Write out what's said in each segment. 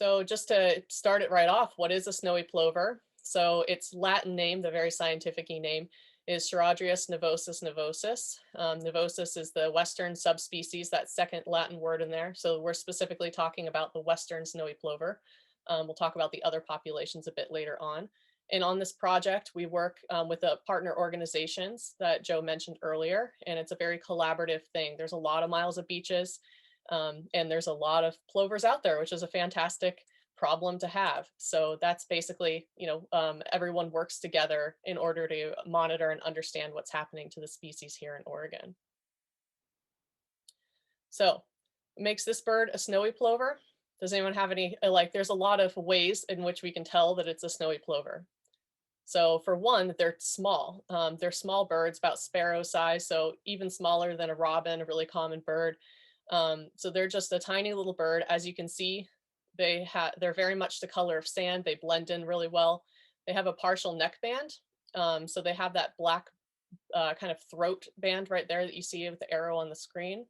So just to start it right off, what is a snowy plover? So its Latin name, the very scientific name, is Charadrius nivosus nivosus. Nivosus is the western subspecies, that second Latin word in there. So we're specifically talking about the western snowy plover. We'll talk about the other populations a bit later on. And on this project, we work with the partner organizations that Joe mentioned earlier, and it's a very collaborative thing. There's a lot of miles of beaches, and there's a lot of plovers out there, which is a fantastic problem to have. So that's basically, everyone works together in order to monitor and understand what's happening to the species here in Oregon. So what makes this bird a snowy plover? Does anyone have any, there's a lot of ways in which we can tell that it's a snowy plover. So for one, they're small. They're small birds, about sparrow size, so even smaller than a robin, a really common bird. So they're just a tiny little bird. As you can see, they're very much the color of sand. They blend in really well. They have a partial neck band. So they have that black kind of throat band right there that you see with the arrow on the screen.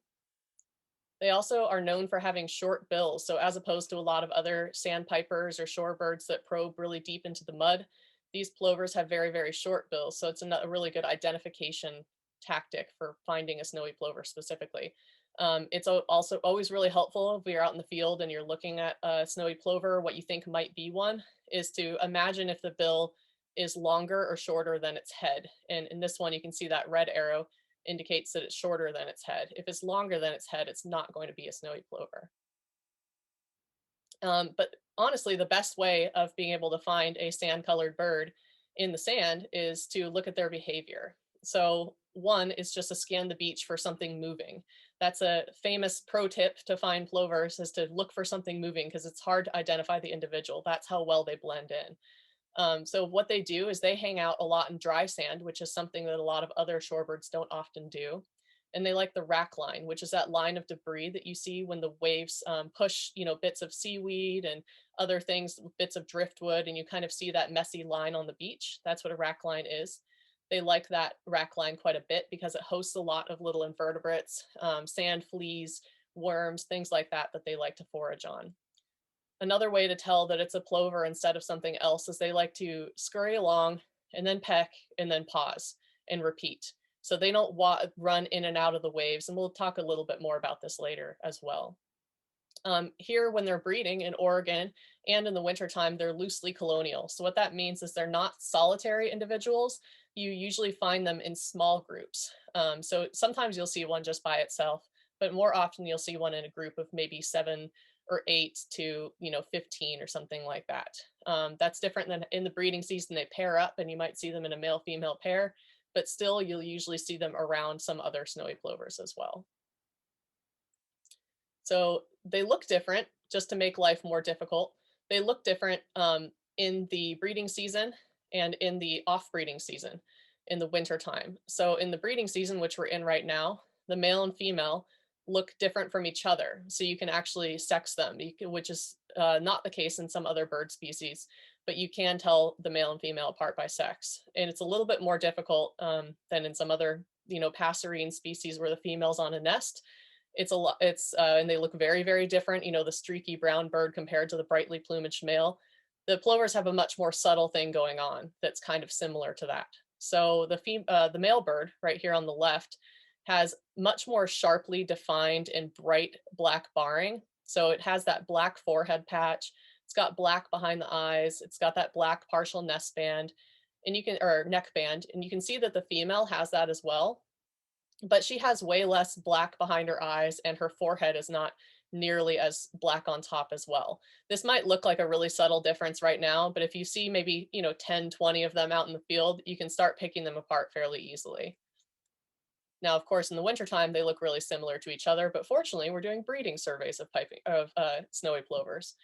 They also are known for having short bills. So as opposed to a lot of other sandpipers or shorebirds that probe really deep into the mud, these plovers have very, very short bills. So it's a really good identification tactic for finding a snowy plover specifically. It's also always really helpful if you're out in the field and you're looking at a snowy plover, what you think might be one, is to imagine if the bill is longer or shorter than its head. And in this one, you can see that red arrow indicates that it's shorter than its head. If it's longer than its head, it's not going to be a snowy plover. But honestly, the best way of being able to find a sand-colored bird in the sand is to look at their behavior. So one is just to scan the beach for something moving. That's a famous pro tip to find plovers, is to look for something moving because it's hard to identify the individual. That's how well they blend in. So what they do is they hang out a lot in dry sand, which is something that a lot of other shorebirds don't often do. And they like the rack line, which is that line of debris that you see when the waves push, bits of seaweed and other things, bits of driftwood, and you kind of see that messy line on the beach. That's what a rack line is. They like that rack line quite a bit because it hosts a lot of little invertebrates, sand fleas, worms, things like that they like to forage on. Another way to tell that it's a plover instead of something else is they like to scurry along and then peck and then pause and repeat. So they don't run in and out of the waves. And we'll talk a little bit more about this later as well. Here, when they're breeding in Oregon and in the wintertime, they're loosely colonial. So what that means is they're not solitary individuals. You usually find them in small groups. So sometimes you'll see one just by itself, but more often you'll see one in a group of maybe 7 or 8 to 15 or something like that. That's different than in the breeding season. They pair up and you might see them in a male-female pair, but still you'll usually see them around some other snowy plovers as well. So they look different, just to make life more difficult. They look different in the breeding season and in the off-breeding season in the winter time. So in the breeding season, which we're in right now, the male and female look different from each other. So you can actually sex them, which is not the case in some other bird species, but you can tell the male and female apart by sex. And it's a little bit more difficult than in some other, passerine species where the female's on a nest. It's a lot, and they look very, very different. The streaky brown bird compared to the brightly plumaged male. The plovers have a much more subtle thing going on that's kind of similar to that. So the male bird right here on the left has much more sharply defined and bright black barring. So it has that black forehead patch. It's got black behind the eyes. It's got that black partial nest band or neck band. And you can see that the female has that as well, but she has way less black behind her eyes and her forehead is not nearly as black on top as well. This might look like a really subtle difference right now, but if you see maybe, 10, 20 of them out in the field, you can start picking them apart fairly easily. Now, of course, in the wintertime, they look really similar to each other, but fortunately, we're doing breeding surveys of snowy plovers.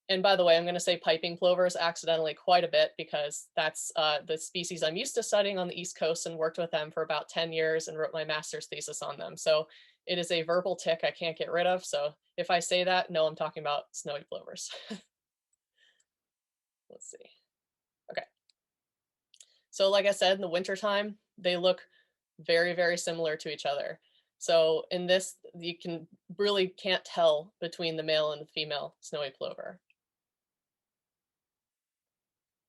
And by the way, I'm going to say piping plovers accidentally quite a bit because that's the species I'm used to studying on the East Coast and worked with them for about 10 years and wrote my master's thesis on them. So it is a verbal tick I can't get rid of. So if I say that, no, I'm talking about snowy plovers. Let's see. Okay. So like I said, in the wintertime, they look very, very similar to each other. So in this, you really can't tell between the male and the female snowy plover.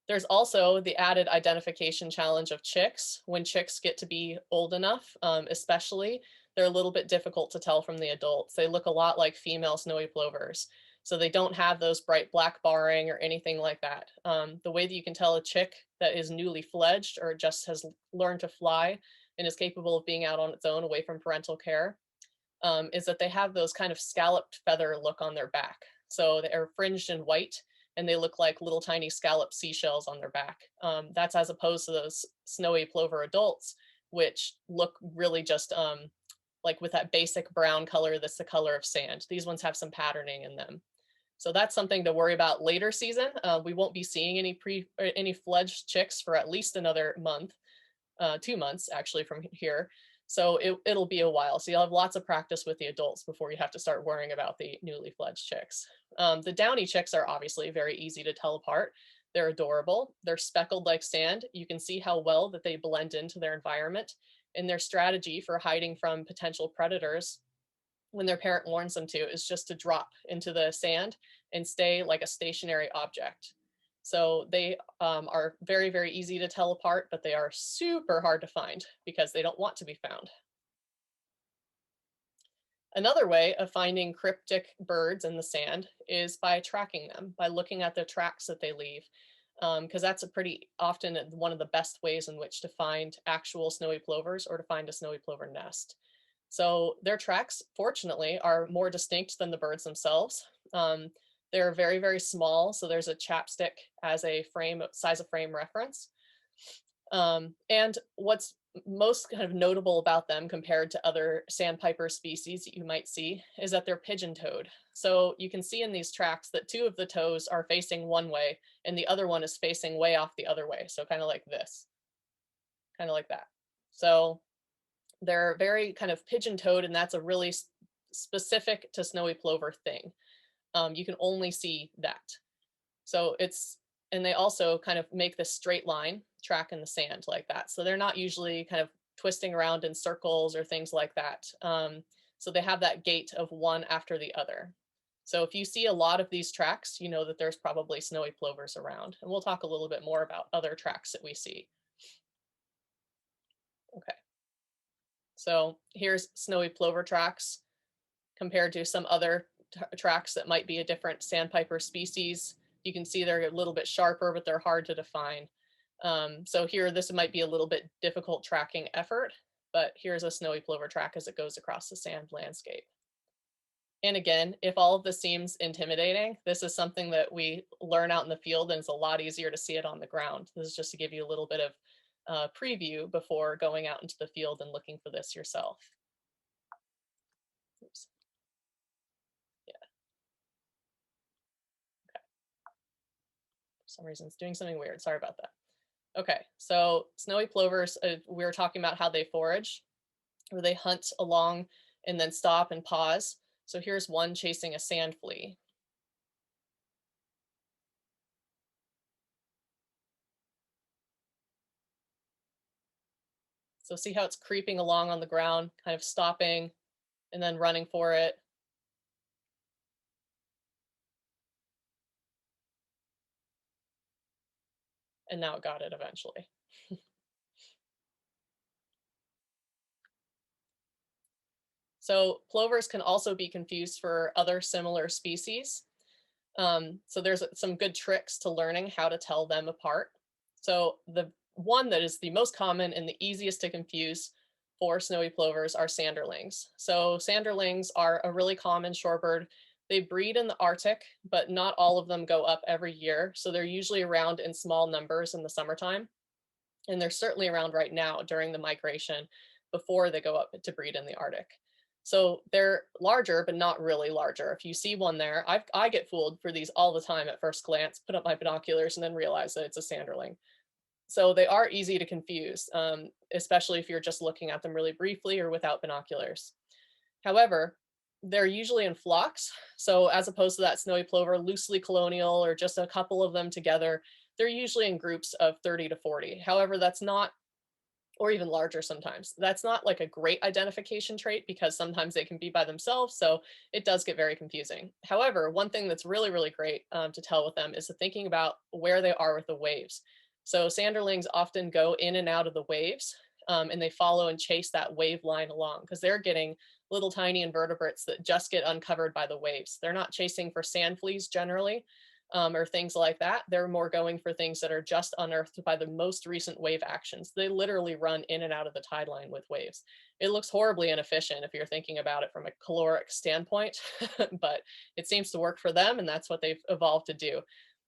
There's also the added identification challenge of chicks. When chicks get to be old enough, especially, they're a little bit difficult to tell from the adults. They look a lot like female snowy plovers. So they don't have those bright black barring or anything like that. The way that you can tell a chick that is newly fledged or just has learned to fly and is capable of being out on its own away from parental care is that they have those kind of scalloped feather look on their back. So they are fringed in white and they look like little tiny scalloped seashells on their back. That's as opposed to those snowy plover adults, which look really just like with that basic brown color that's the color of sand. These ones have some patterning in them. So that's something to worry about later season. We won't be seeing any fledged chicks for at least another month, 2 months actually from here. So it'll be a while. So you'll have lots of practice with the adults before you have to start worrying about the newly fledged chicks. The downy chicks are obviously very easy to tell apart. They're adorable. They're speckled like sand. You can see how well that they blend into their environment, and their strategy for hiding from potential predators when their parent warns them to is just to drop into the sand and stay like a stationary object. So they are very, very easy to tell apart, but they are super hard to find because they don't want to be found. Another way of finding cryptic birds in the sand is by tracking them, by looking at the tracks that they leave, because that's a pretty often one of the best ways in which to find actual snowy plovers or to find a snowy plover nest. So their tracks, fortunately, are more distinct than the birds themselves. They're very, very small. So there's a chapstick as a frame, size of frame reference. And what's most kind of notable about them compared to other sandpiper species that you might see is that they're pigeon-toed. So you can see in these tracks that two of the toes are facing one way and the other one is facing way off the other way. So kind of like this, kind of like that. So they're very kind of pigeon-toed, and that's a really specific to snowy plover thing. You can only see that. So and they also kind of make this straight line track in the sand like that. So they're not usually kind of twisting around in circles or things like that. So they have that gait of one after the other. So if you see a lot of these tracks, you know that there's probably snowy plovers around. And we'll talk a little bit more about other tracks that we see. Okay. So here's snowy plover tracks compared to some other tracks that might be a different sandpiper species. You can see they're a little bit sharper, but they're hard to define. So here, this might be a little bit difficult tracking effort, but here's a snowy plover track as it goes across the sand landscape. And again, if all of this seems intimidating, this is something that we learn out in the field, and it's a lot easier to see it on the ground. This is just to give you a little bit of preview before going out into the field and looking for this yourself. Oops. Yeah. Okay. For some reason, it's doing something weird. Sorry about that. Okay, so snowy plovers, we were talking about how they forage, or they hunt along and then stop and pause. So here's one chasing a sand flea. So see how it's creeping along on the ground, kind of stopping and then running for it. And now it got it eventually. So plovers can also be confused for other similar species. So there's some good tricks to learning how to tell them apart. So the one that is the most common and the easiest to confuse for snowy plovers are sanderlings. So sanderlings are a really common shorebird. They breed in the Arctic, but not all of them go up every year. So they're usually around in small numbers in the summertime. And they're certainly around right now during the migration before they go up to breed in the Arctic. So they're larger, but not really larger. If you see one there, I get fooled for these all the time at first glance, put up my binoculars and then realize that it's a sanderling. So they are easy to confuse, especially if you're just looking at them really briefly or without binoculars. However, they're usually in flocks. So as opposed to that snowy plover, loosely colonial or just a couple of them together, they're usually in groups of 30 to 40. However, that's not or even larger sometimes. That's not like a great identification trait because sometimes they can be by themselves, so it does get very confusing. However, one thing that's really, really great to tell with them is thinking about where they are with the waves. So sanderlings often go in and out of the waves, and they follow and chase that wave line along because they're getting little tiny invertebrates that just get uncovered by the waves. They're not chasing for sand fleas generally, or things like that. They're more going for things that are just unearthed by the most recent wave actions. They literally run in and out of the tide line with waves. It looks horribly inefficient if you're thinking about it from a caloric standpoint, but it seems to work for them, and that's what they've evolved to do.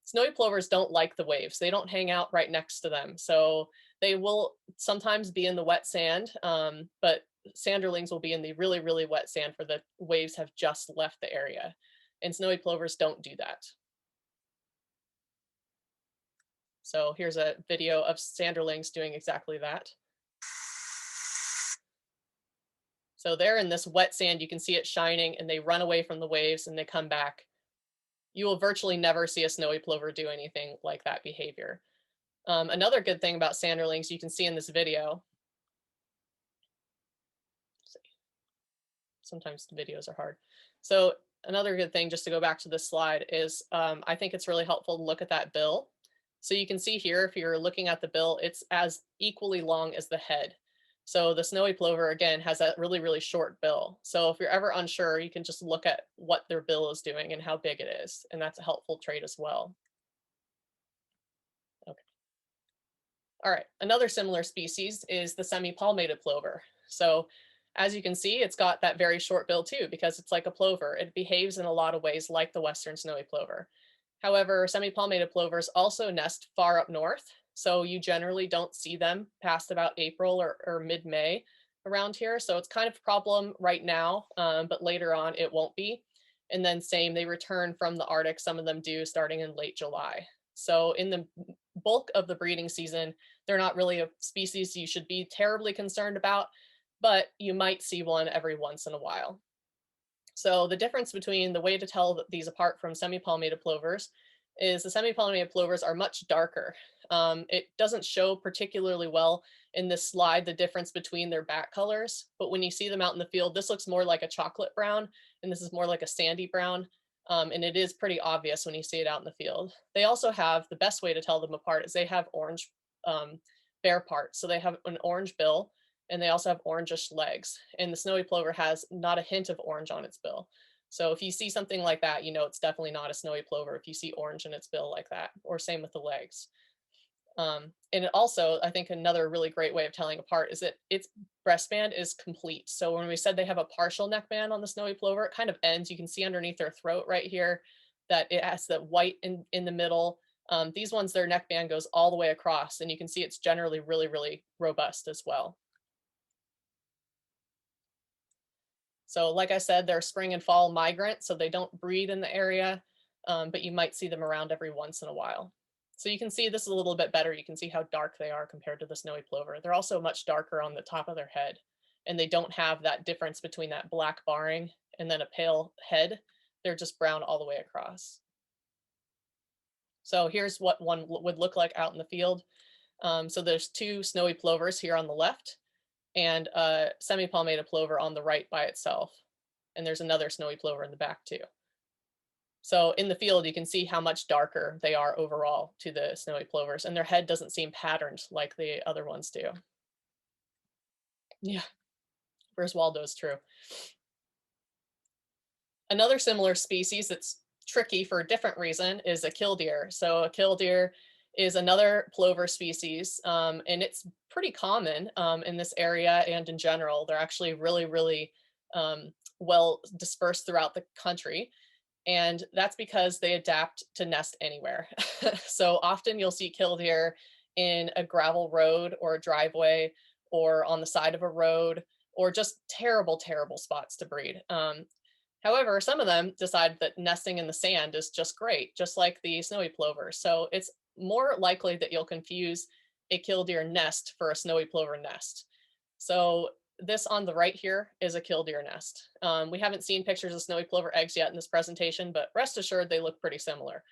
Snowy plovers don't like the waves. They don't hang out right next to them. So they will sometimes be in the wet sand, but sanderlings will be in the really, really wet sand where the waves have just left the area. And snowy plovers don't do that. So here's a video of sanderlings doing exactly that. So they're in this wet sand, you can see it shining, and they run away from the waves and they come back. You will virtually never see a snowy plover do anything like that behavior. Another good thing about sanderlings you can see in this video, sometimes the videos are hard. So another good thing, just to go back to this slide, is I think it's really helpful to look at that bill. So you can see here, if you're looking at the bill, it's as equally long as the head. So the snowy plover, again, has that really, really short bill. So if you're ever unsure, you can just look at what their bill is doing and how big it is. And that's a helpful trait as well. Okay. All right, another similar species is the semi-palmated plover. So as you can see, it's got that very short bill too, because it's like a plover. It behaves in a lot of ways like the western snowy plover. However, semi-palmated plovers also nest far up north, so you generally don't see them past about April or mid-May around here. So it's kind of a problem right now, but later on it won't be. And then same, they return from the Arctic. Some of them do starting in late July. So in the bulk of the breeding season, they're not really a species you should be terribly concerned about, but you might see one every once in a while. So the difference between the way to tell these apart from semi-palmated plovers is the semi-palmated plovers are much darker. It doesn't show particularly well in this slide the difference between their back colors, but when you see them out in the field, this looks more like a chocolate brown, and this is more like a sandy brown. And it is pretty obvious when you see it out in the field. They also have, the best way to tell them apart is they have orange bare parts. So they have an orange bill, and they also have orangish legs. And the snowy plover has not a hint of orange on its bill. So if you see something like that, you know it's definitely not a snowy plover if you see orange in its bill like that, or same with the legs. And it also, I think another really great way of telling apart is that its breastband is complete. So when we said they have a partial neckband on the snowy plover, it kind of ends. You can see underneath their throat right here that it has that white in the middle. These ones, their neckband goes all the way across, and you can see it's generally really, really robust as well. So like I said, they're spring and fall migrants, so they don't breed in the area, but you might see them around every once in a while. So you can see this is a little bit better. You can see how dark they are compared to the snowy plover. They're also much darker on the top of their head, and they don't have that difference between that black barring and then a pale head. They're just brown all the way across. So here's what one would look like out in the field. So there's two snowy plovers here on the left, and a semi-palmated plover on the right by itself. And there's another snowy plover in the back too. So in the field, you can see how much darker they are overall to the snowy plovers, and their head doesn't seem patterned like the other ones do. Yeah, where's Waldo's true. Another similar species that's tricky for a different reason is a killdeer. So a killdeer is another plover species, and it's pretty common in this area and in general. They're actually really, really well dispersed throughout the country. And that's because they adapt to nest anywhere. So often you'll see killdeer in a gravel road or a driveway or on the side of a road, or just terrible, terrible spots to breed. However, some of them decide that nesting in the sand is just great, just like the snowy plover. So it's more likely that you'll confuse a killdeer nest for a snowy plover nest. So this on the right here is a killdeer nest. We haven't seen pictures of snowy plover eggs yet in this presentation, but rest assured they look pretty similar.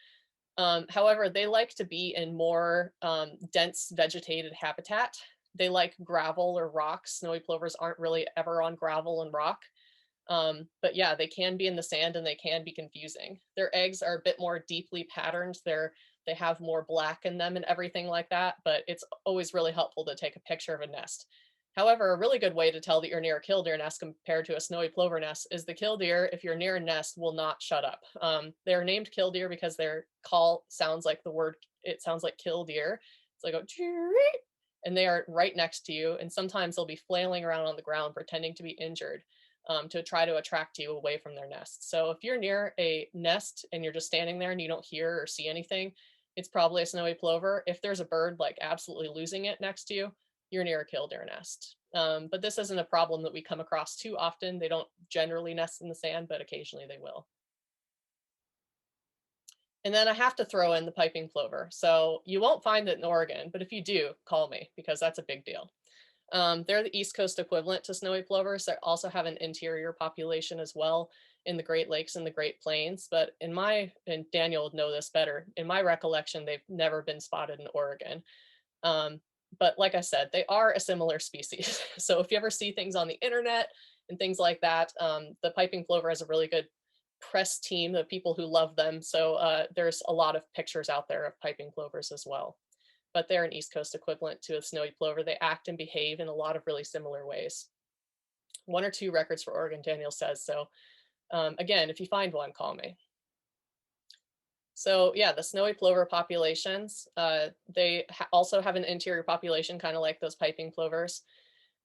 However, they like to be in more dense vegetated habitat They like gravel or rocks. Snowy plovers aren't really ever on gravel and rock. But yeah, they can be in the sand and they can be confusing. Their eggs are a bit more deeply patterned. They have more black in them and everything like that, but it's always really helpful to take a picture of a nest. However, a really good way to tell that you're near a killdeer nest compared to a snowy plover nest is the killdeer, if you're near a nest, will not shut up. They're named killdeer because their call sounds like the word, it sounds like killdeer. It's like a and they are right next to you. And sometimes they'll be flailing around on the ground pretending to be injured to try to attract you away from their nest. So if you're near a nest and you're just standing there and you don't hear or see anything, it's probably a snowy plover. If there's a bird like absolutely losing it next to you, you're near a killdeer nest. But this isn't a problem that we come across too often. They don't generally nest in the sand, but occasionally they will. And then I have to throw in the piping plover. So you won't find it in Oregon, but if you do, call me because that's a big deal. They're the East Coast equivalent to snowy plovers. They also have an interior population as well in the Great Lakes and the Great Plains. But and Daniel would know this better, in my recollection, they've never been spotted in Oregon. But like I said, they are a similar species. So if you ever see things on the internet and things like that, the piping plover has a really good press team of people who love them. So there's a lot of pictures out there of piping plovers as well. But they're an East Coast equivalent to a snowy plover. They act and behave in a lot of really similar ways. 1 or 2 records for Oregon, Daniel says. So again, if you find one, call me. So yeah, the snowy plover populations, they also have an interior population, kind of like those piping plovers.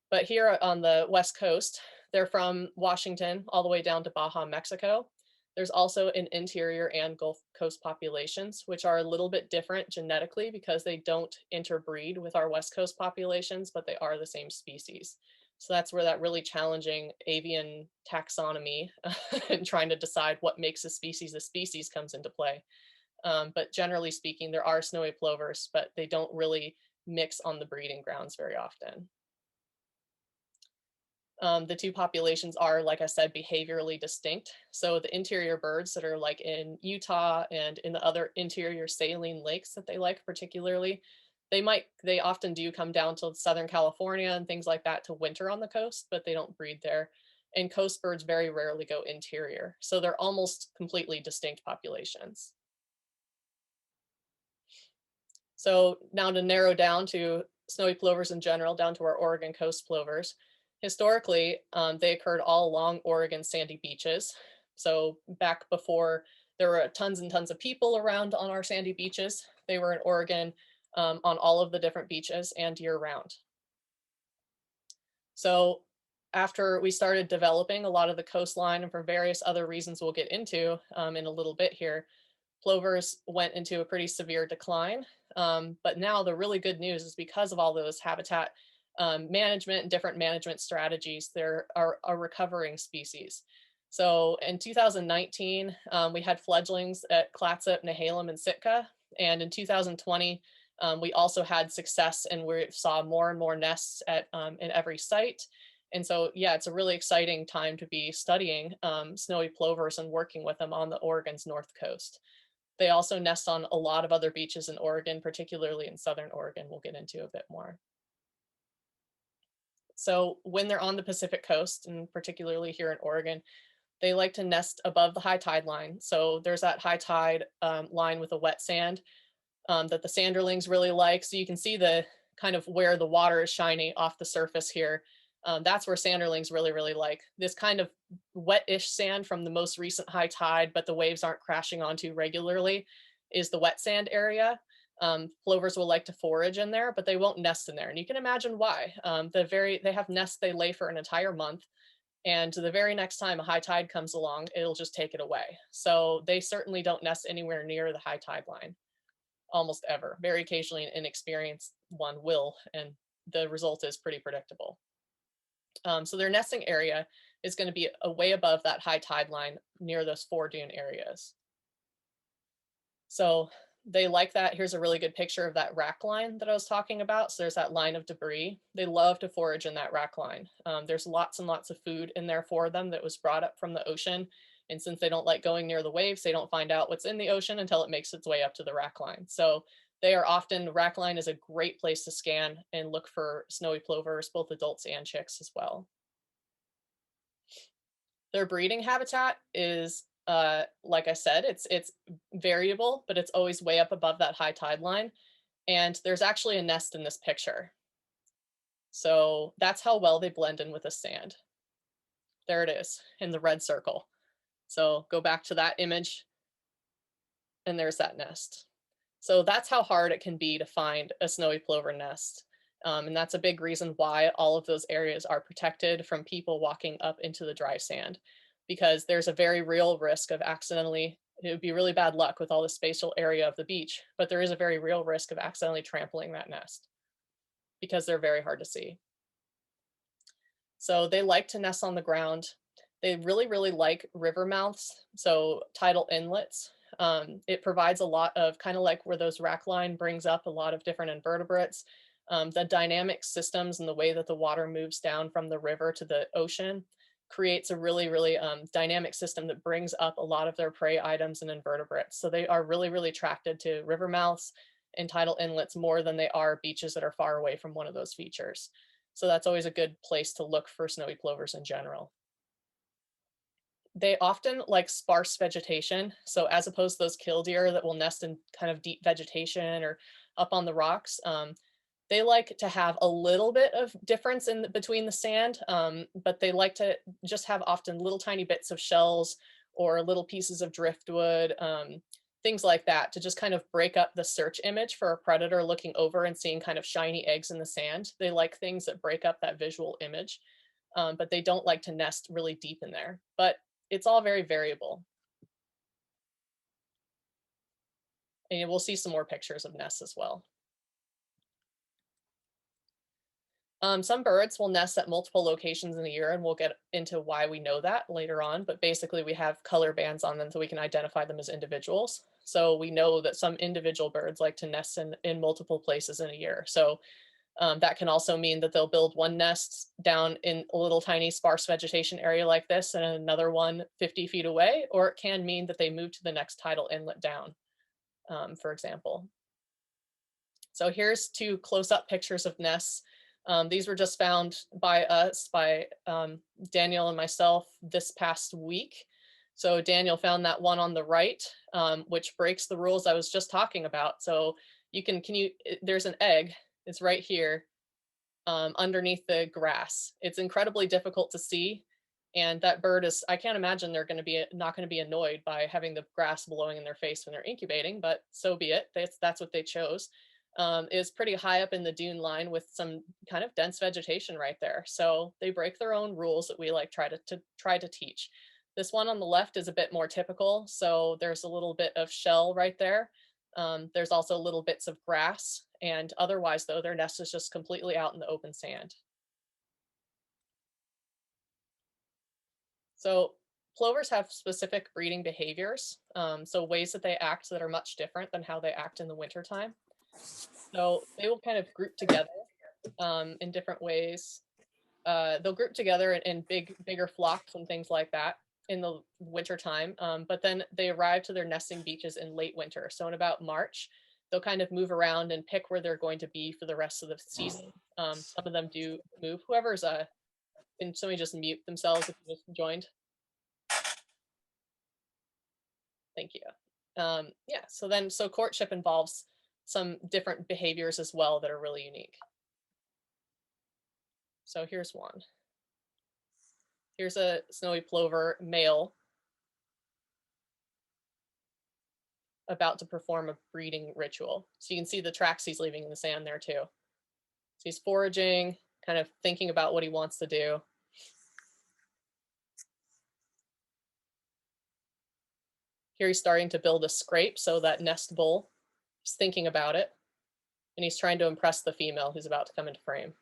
But here on the West Coast, they're from Washington all the way down to Baja, Mexico. There's also an interior and Gulf Coast populations, which are a little bit different genetically because they don't interbreed with our West Coast populations, but they are the same species. So that's where that really challenging avian taxonomy and trying to decide what makes a species comes into play. But generally speaking, there are snowy plovers, but they don't really mix on the breeding grounds very often. The two populations are, like I said, behaviorally distinct. So the interior birds that are like in Utah and in the other interior saline lakes that they like particularly, they often do come down to Southern California and things like that to winter on the coast, but they don't breed there. And coast birds very rarely go interior. So they're almost completely distinct populations. So now to narrow down to snowy plovers in general, down to our Oregon coast plovers. Historically, they occurred all along Oregon's sandy beaches. So back before there were tons and tons of people around on our sandy beaches, they were in Oregon on all of the different beaches and year round. So after we started developing a lot of the coastline and for various other reasons we'll get into in a little bit here, plovers went into a pretty severe decline. But now the really good news is because of all those habitat management and different management strategies, there are a recovering species. So in 2019, we had fledglings at Clatsop, Nehalem, and Sitka. And in 2020, we also had success and we saw more and more nests in every site. And so, yeah, it's a really exciting time to be studying snowy plovers and working with them on the Oregon's north coast. They also nest on a lot of other beaches in Oregon, particularly in Southern Oregon, we'll get into a bit more. So when they're on the Pacific coast, and particularly here in Oregon, they like to nest above the high tide line. So there's that high tide line with the wet sand that the sanderlings really like. So you can see the kind of where the water is shiny off the surface here. That's where sanderlings really, really like this kind of wet-ish sand from the most recent high tide, but the waves aren't crashing onto regularly, is the wet sand area. Plovers will like to forage in there, but they won't nest in there. And you can imagine why. They have nests they lay for an entire month. And the very next time a high tide comes along, it'll just take it away. So they certainly don't nest anywhere near the high tide line, almost ever. Very occasionally an inexperienced one will, and the result is pretty predictable. So their nesting area is going to be way above that high tide line near those 4 dune areas. So they like that. Here's a really good picture of that rack line that I was talking about. So there's that line of debris. They love to forage in that rack line. There's lots and lots of food in there for them that was brought up from the ocean. And since they don't like going near the waves, they don't find out what's in the ocean until it makes its way up to the rack line. So They are often, rackline is a great place to scan and look for snowy plovers, both adults and chicks as well. Their breeding habitat is, like I said, it's variable, but it's always way up above that high tide line. And there's actually a nest in this picture. So that's how well they blend in with the sand. There it is in the red circle. So go back to that image, and there's that nest. So that's how hard it can be to find a snowy plover nest. And that's a big reason why all of those areas are protected from people walking up into the dry sand, because there's a very real risk of accidentally, it would be really bad luck with all the spatial area of the beach, but there is a very real risk of accidentally trampling that nest because they're very hard to see. So they like to nest on the ground. They really, really like river mouths, so tidal inlets. It provides a lot of, kind of like where those rack line brings up a lot of different invertebrates. The dynamic systems and the way that the water moves down from the river to the ocean creates a really, really dynamic system that brings up a lot of their prey items and invertebrates. So they are really, really attracted to river mouths and tidal inlets more than they are beaches that are far away from one of those features. So that's always a good place to look for snowy plovers in general. They often like sparse vegetation. So as opposed to those killdeer that will nest in kind of deep vegetation or up on the rocks, they like to have a little bit of difference in between the sand, but they like to just have often little tiny bits of shells or little pieces of driftwood, things like that, to just kind of break up the search image for a predator looking over and seeing kind of shiny eggs in the sand. They like things that break up that visual image, but they don't like to nest really deep in there. But it's all very variable. And we'll see some more pictures of nests as well. Some birds will nest at multiple locations in a year, and we'll get into why we know that later on. But basically, we have color bands on them so we can identify them as individuals. So we know that some individual birds like to nest in multiple places in a year. So that can also mean that they'll build one nest down in a little tiny sparse vegetation area like this and another one 50 feet away, or it can mean that they move to the next tidal inlet down, for example. So here's two close-up pictures of nests. These were just found by us, by Daniel and myself this past week. So Daniel found that one on the right, which breaks the rules I was just talking about. So you can there's an egg, it's right here underneath the grass. It's incredibly difficult to see. And that bird is, I can't imagine they're going to be not going to be annoyed by having the grass blowing in their face when they're incubating, but so be it. That's what they chose. Is pretty high up in the dune line with some kind of dense vegetation right there. So they break their own rules that we like try to teach. This one on the left is a bit more typical. So there's a little bit of shell right there. There's also little bits of grass, and otherwise though, their nest is just completely out in the open sand. So plovers have specific breeding behaviors, so ways that they act that are much different than how they act in the wintertime. So they will kind of group together in different ways. They'll group together in bigger flocks and things like that in the wintertime, but then they arrive to their nesting beaches in late winter. So in about March, they'll kind of move around and pick where they're going to be for the rest of the season. Some of them do move. Whoever's can somebody just mute themselves if you just joined? Thank you. Yeah, so courtship involves some different behaviors as well that are really unique. So here's one. Here's a snowy plover male about to perform a breeding ritual. So you can see the tracks he's leaving in the sand there too. So he's foraging, kind of thinking about what he wants to do. Here he's starting to build a scrape, so that nest bowl. He's thinking about it, and he's trying to impress the female who's about to come into frame.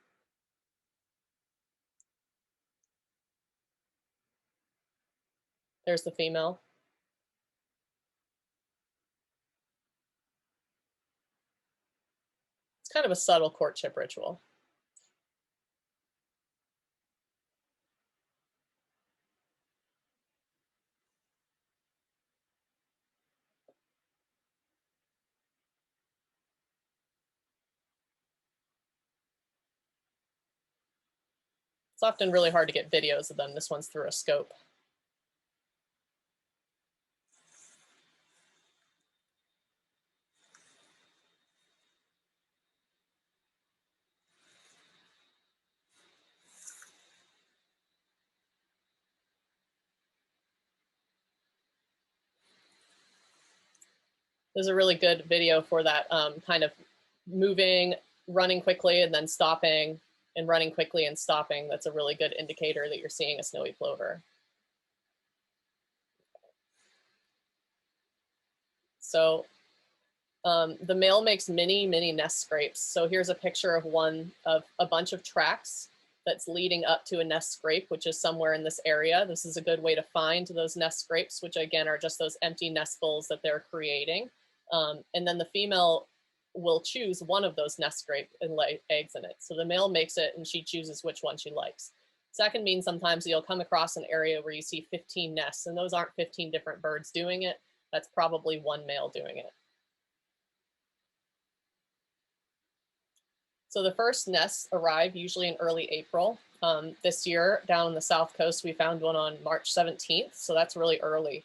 There's the female. It's kind of a subtle courtship ritual. It's often really hard to get videos of them. This one's through a scope. There's a really good video for that kind of moving, running quickly, and then stopping, and running quickly and stopping. That's a really good indicator that you're seeing a snowy plover. So the male makes many nest scrapes. So here's a picture of one of a bunch of tracks that's leading up to a nest scrape, which is somewhere in this area. This is a good way to find those nest scrapes, which again are just those empty nestfuls that they're creating. And then the female will choose one of those nest scrapes and lay eggs in it. So the male makes it and she chooses which one she likes. So that can mean sometimes you'll come across an area where you see 15 nests, and those aren't 15 different birds doing it. That's probably one male doing it. So the first nests arrive usually in early April. This year down on the South Coast, we found one on March 17th. So that's really early.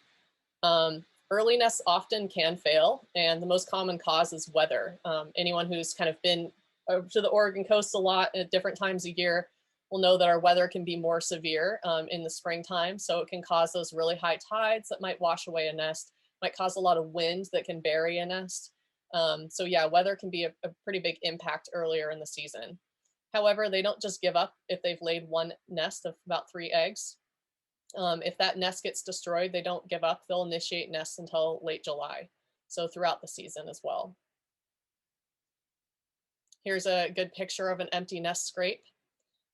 Early nests often can fail, and the most common cause is weather. Anyone who's kind of been to the Oregon coast a lot at different times of year will know that our weather can be more severe in the springtime. So it can cause those really high tides that might wash away a nest, might cause a lot of wind that can bury a nest. So yeah, weather can be a pretty big impact earlier in the season. However, they don't just give up if they've laid one nest of about 3 eggs. If that nest gets destroyed, they don't give up. They'll initiate nests until late July. So throughout the season as well. Here's a good picture of an empty nest scrape.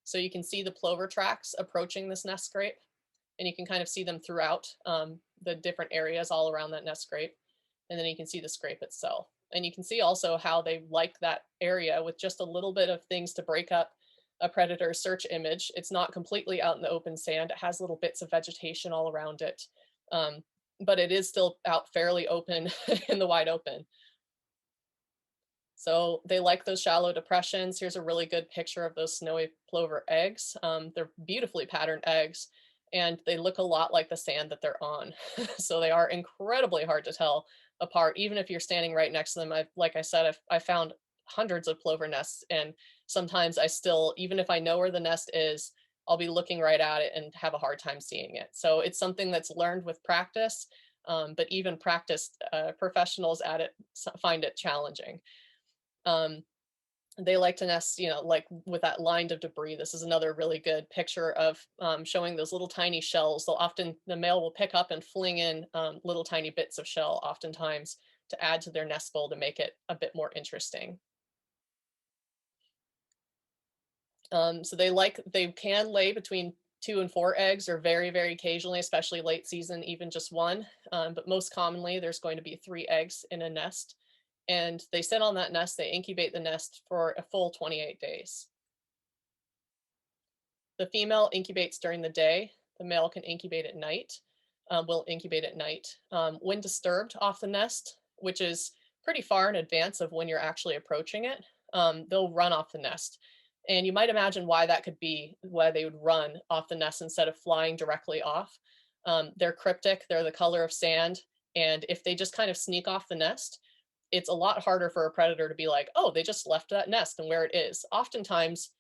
So you can see the plover tracks approaching this nest scrape, and you can kind of see them throughout the different areas all around that nest scrape. And then you can see the scrape itself. And you can see also how they like that area with just a little bit of things to break up a predator search image. It's not completely out in the open sand. It has little bits of vegetation all around it, but it is still out fairly open in the wide open. So they like those shallow depressions. Here's a really good picture of those snowy plover eggs. They're beautifully patterned eggs, and they look a lot like the sand that they're on. So they are incredibly hard to tell apart, even if you're standing right next to them. Like I said, I found hundreds of plover nests, and sometimes I still, even if I know where the nest is, I'll be looking right at it and have a hard time seeing it. So it's something that's learned with practice, but even practiced professionals at it find it challenging. They like to nest, like with that line of debris. This is another really good picture of showing those little tiny shells. The male will pick up and fling in little tiny bits of shell oftentimes to add to their nestful to make it a bit more interesting. So they can lay between 2 and 4 eggs, or very occasionally, especially late season, even just 1. But most commonly, there's going to be 3 eggs in a nest. And they sit on that nest, they incubate the nest for a full 28 days. The female incubates during the day, the male can incubate at night, will incubate at night. When disturbed off the nest, which is pretty far in advance of when you're actually approaching it, they'll run off the nest. And you might imagine why that could be, why they would run off the nest instead of flying directly off. They're cryptic, they're the color of sand, and if they just kind of sneak off the nest, it's a lot harder for a predator to be like, oh, they just left that nest and where it is. Oftentimes,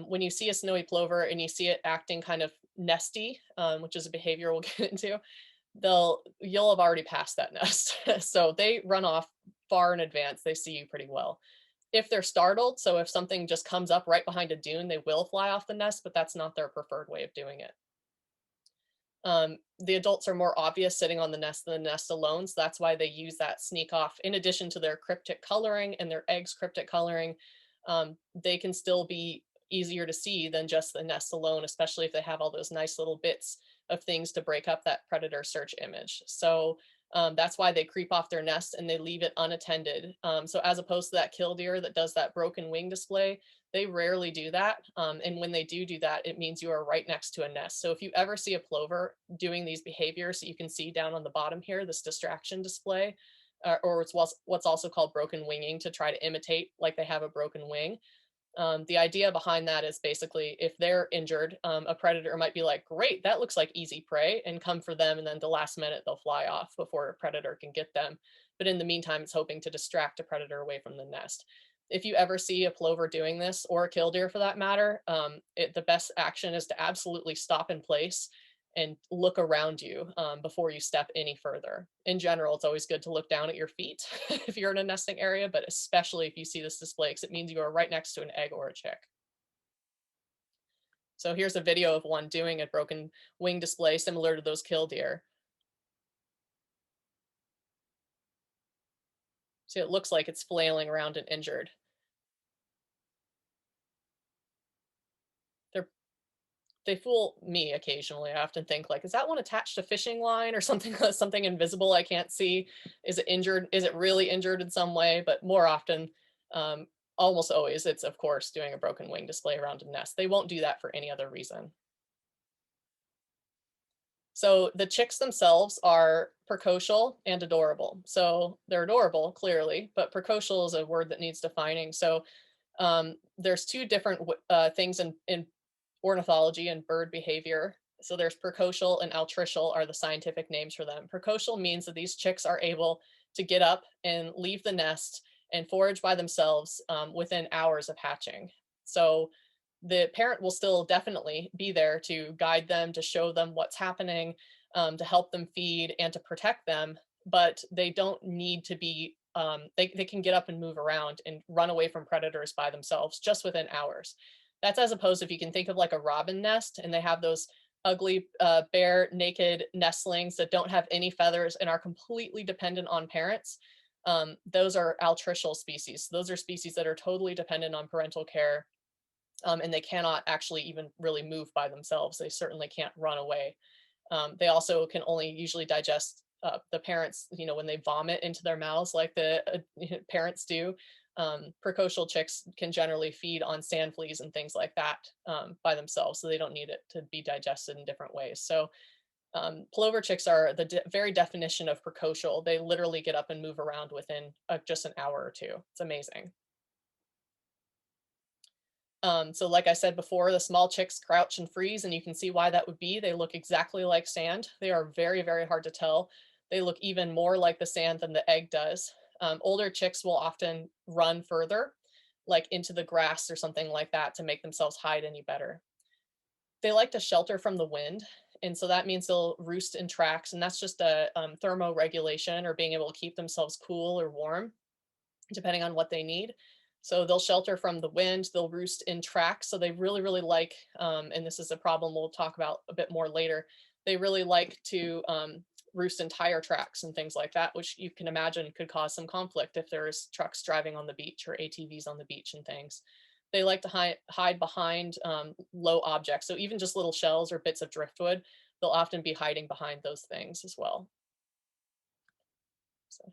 when you see a snowy plover and you see it acting kind of nesty, which is a behavior we'll get into, you'll have already passed that nest. So they run off far in advance. They see you pretty well. If they're startled, so if something just comes up right behind a dune, they will fly off the nest, but that's not their preferred way of doing it. The adults are more obvious sitting on the nest than the nest alone, so that's why they use that sneak off. In addition to their cryptic coloring and their eggs cryptic coloring, they can still be easier to see than just the nest alone, especially if they have all those nice little bits of things to break up that predator search image. So that's why they creep off their nest and they leave it unattended. So as opposed to that killdeer that does that broken wing display, they rarely do that. And when they do that, it means you are right next to a nest. So if you ever see a plover doing these behaviors that you can see down on the bottom here, this distraction display, or it's what's also called broken winging, to try to imitate like they have a broken wing, The idea behind that is basically if they're injured, a predator might be like, great, that looks like easy prey, and come for them, and then the last minute they'll fly off before a predator can get them. But in the meantime, it's hoping to distract a predator away from the nest. If you ever see a plover doing this, or a killdeer for that matter, the best action is to absolutely stop in place and look around you before you step any further. In general, it's always good to look down at your feet if you're in a nesting area, but especially if you see this display, because it means you are right next to an egg or a chick. So here's a video of one doing a broken wing display similar to those killdeer. So it looks like it's flailing around and injured. They're they fool me occasionally. I often think like, is that one attached to fishing line or something, something invisible I can't see? Is it injured? Is it really injured in some way? But more often, um, almost always, it's of course doing a broken wing display around a nest. They won't do that for any other reason. So the chicks themselves are precocial and adorable. So they're adorable, clearly, but precocial is a word that needs defining. So there's two different things in ornithology and bird behavior. So there's precocial and altricial are the scientific names for them. Precocial means that these chicks are able to get up and leave the nest and forage by themselves within hours of hatching. So the parent will still definitely be there to guide them, to show them what's happening, to help them feed and to protect them, but they don't need to be, they can get up and move around and run away from predators by themselves just within hours. That's as opposed if you can think of like a robin nest and they have those ugly, bare, naked nestlings that don't have any feathers and are completely dependent on parents. Those are altricial species. Those are species that are totally dependent on parental care, and they cannot actually even really move by themselves. They certainly can't run away. They also can only usually digest the parents, when they vomit into their mouths like the parents do. Precocial chicks can generally feed on sand fleas and things like that by themselves, so they don't need it to be digested in different ways. So plover chicks are the very definition of precocial. They literally get up and move around within just an hour or two. It's amazing. So like I said before, the small chicks crouch and freeze, and you can see why that would be. They look exactly like sand. They are very, very hard to tell. They look even more like the sand than the egg does. Older chicks will often run further, like into the grass or something like that, to make themselves hide any better. They like to shelter from the wind, and so that means they'll roost in tracks, and that's just a thermoregulation, or being able to keep themselves cool or warm, depending on what they need. So they'll shelter from the wind, they'll roost in tracks. So they really, really like, and this is a problem we'll talk about a bit more later, they really like to roost in tire tracks and things like that, which you can imagine could cause some conflict if there's trucks driving on the beach or ATVs on the beach and things. They like to hide behind low objects. So even just little shells or bits of driftwood, they'll often be hiding behind those things as well. So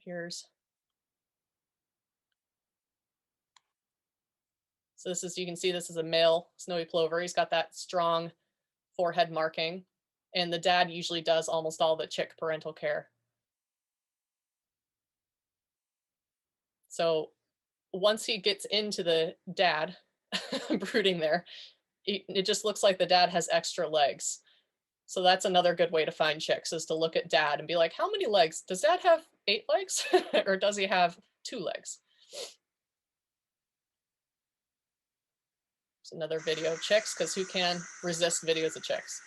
so this is, you can see this is a male snowy plover. He's got that strong forehead marking, and the dad usually does almost all the chick parental care. So once he gets into the dad brooding there, it just looks like the dad has extra legs. So that's another good way to find chicks, is to look at dad and be like, how many legs? Does dad have 8 legs or does he have 2 legs? It's another video of chicks, because who can resist videos of chicks?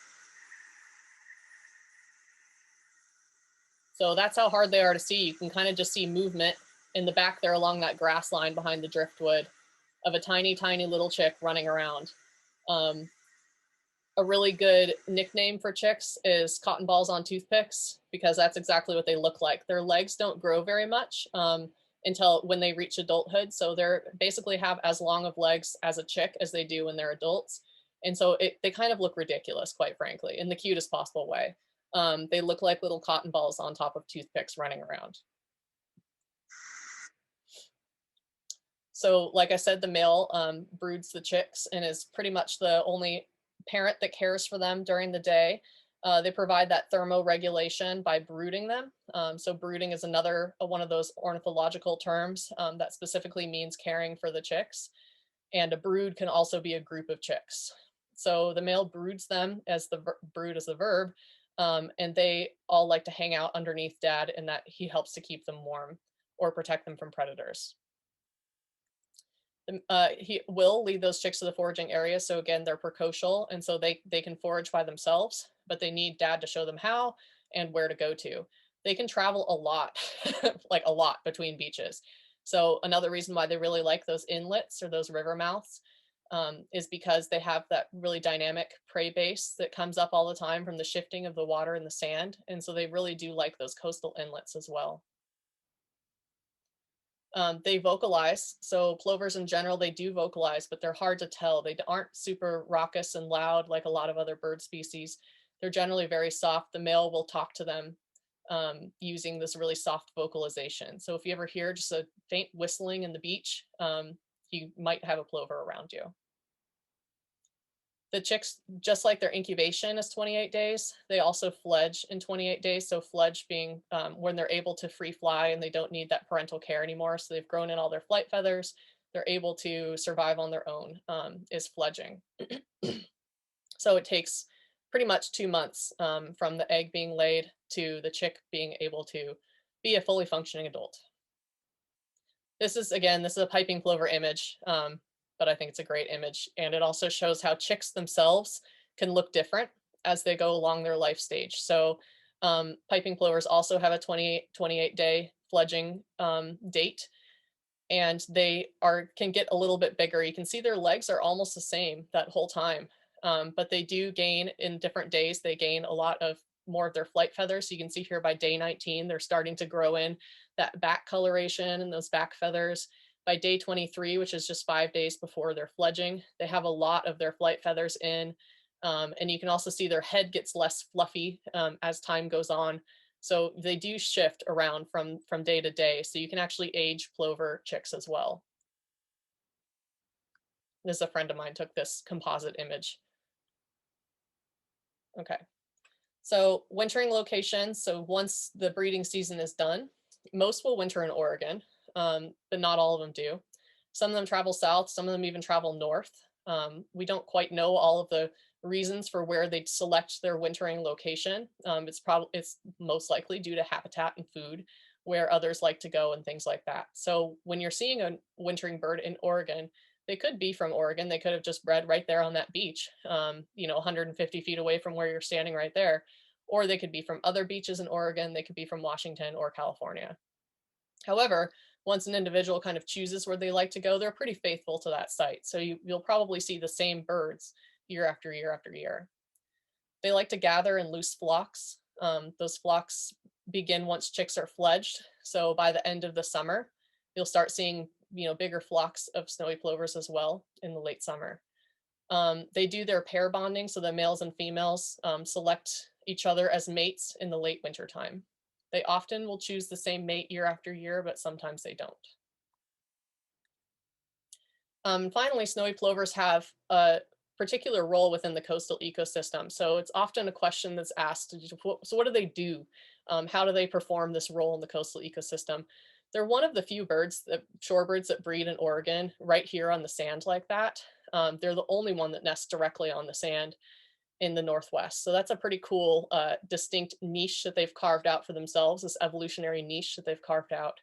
So that's how hard they are to see. You can kind of just see movement in the back there along that grass line behind the driftwood of a tiny, tiny little chick running around. A really good nickname for chicks is cotton balls on toothpicks, because that's exactly what they look like. Their legs don't grow very much until when they reach adulthood. So they're basically have as long of legs as a chick as they do when they're adults. And so they kind of look ridiculous, quite frankly, in the cutest possible way. They look like little cotton balls on top of toothpicks running around. So like I said, the male broods the chicks and is pretty much the only parent that cares for them during the day. They provide that thermoregulation by brooding them. So brooding is another one of those ornithological terms that specifically means caring for the chicks. And a brood can also be a group of chicks. So the male broods them, as the brood is the verb, and they all like to hang out underneath dad, and that he helps to keep them warm or protect them from predators. He will lead those chicks to the foraging area. So again, they're precocial, and so they can forage by themselves, but they need dad to show them how and where to go to. They can travel a lot, like a lot between beaches. So another reason why they really like those inlets or those river mouths is because they have that really dynamic prey base that comes up all the time from the shifting of the water and the sand. And so they really do like those coastal inlets as well. They vocalize. So plovers in general, they do vocalize, but they're hard to tell. They aren't super raucous and loud like a lot of other bird species. They're generally very soft. The male will talk to them using this really soft vocalization. So if you ever hear just a faint whistling in the beach, you might have a plover around you. The chicks, just like their incubation is 28 days, they also fledge in 28 days. So fledge being when they're able to free fly and they don't need that parental care anymore. So they've grown in all their flight feathers. They're able to survive on their own is fledging. So it takes pretty much 2 months from the egg being laid to the chick being able to be a fully functioning adult. This is, again, this is a piping plover image, but I think it's a great image. And it also shows how chicks themselves can look different as they go along their life stage. So piping plovers also have a 28 day fledging date, and they can get a little bit bigger. You can see their legs are almost the same that whole time, but they do gain in different days. They gain a lot of more of their flight feathers. So you can see here by day 19, they're starting to grow in that back coloration and those back feathers. By day 23, which is just 5 days before their fledging, they have a lot of their flight feathers in. And you can also see their head gets less fluffy as time goes on. So they do shift around from day to day. So you can actually age plover chicks as well. This is a friend of mine took this composite image. Okay. So wintering locations. So once the breeding season is done, most will winter in Oregon, but not all of them do. Some of them travel south, some of them even travel north. We don't quite know all of the reasons for where they select their wintering location. It's most likely due to habitat and food, where others like to go and things like that. So when you're seeing a wintering bird in Oregon, they could be from Oregon. They could have just bred right there on that beach, 150 feet away from where you're standing right there. Or they could be from other beaches in Oregon. They could be from Washington or California. However, once an individual kind of chooses where they like to go, they're pretty faithful to that site. So you'll probably see the same birds year after year after year. They like to gather in loose flocks. Those flocks begin once chicks are fledged. So by the end of the summer, you'll start seeing bigger flocks of snowy plovers as well in the late summer. They do their pair bonding, so the males and females select each other as mates in the late winter time. They often will choose the same mate year after year, but sometimes they don't. Finally, snowy plovers have a particular role within the coastal ecosystem. So it's often a question that's asked, so what do they do? How do they perform this role in the coastal ecosystem? They're one of the few shorebirds that breed in Oregon right here on the sand like that. They're the only one that nests directly on the sand in the Northwest. So that's a pretty cool, distinct niche that they've carved out for themselves, this evolutionary niche that they've carved out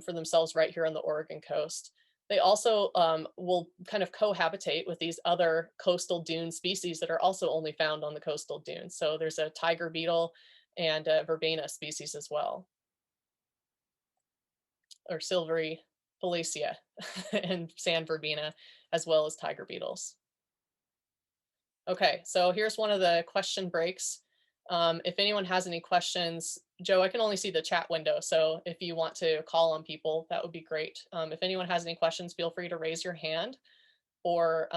for themselves right here on the Oregon coast. They also will kind of cohabitate with these other coastal dune species that are also only found on the coastal dunes. So there's a tiger beetle and a verbena species as well, or silvery Felicia and sand verbena, as well as tiger beetles. Okay, so here's one of the question breaks. If anyone has any questions, Joe, I can only see the chat window. So if you want to call on people, that would be great. If anyone has any questions, feel free to raise your hand or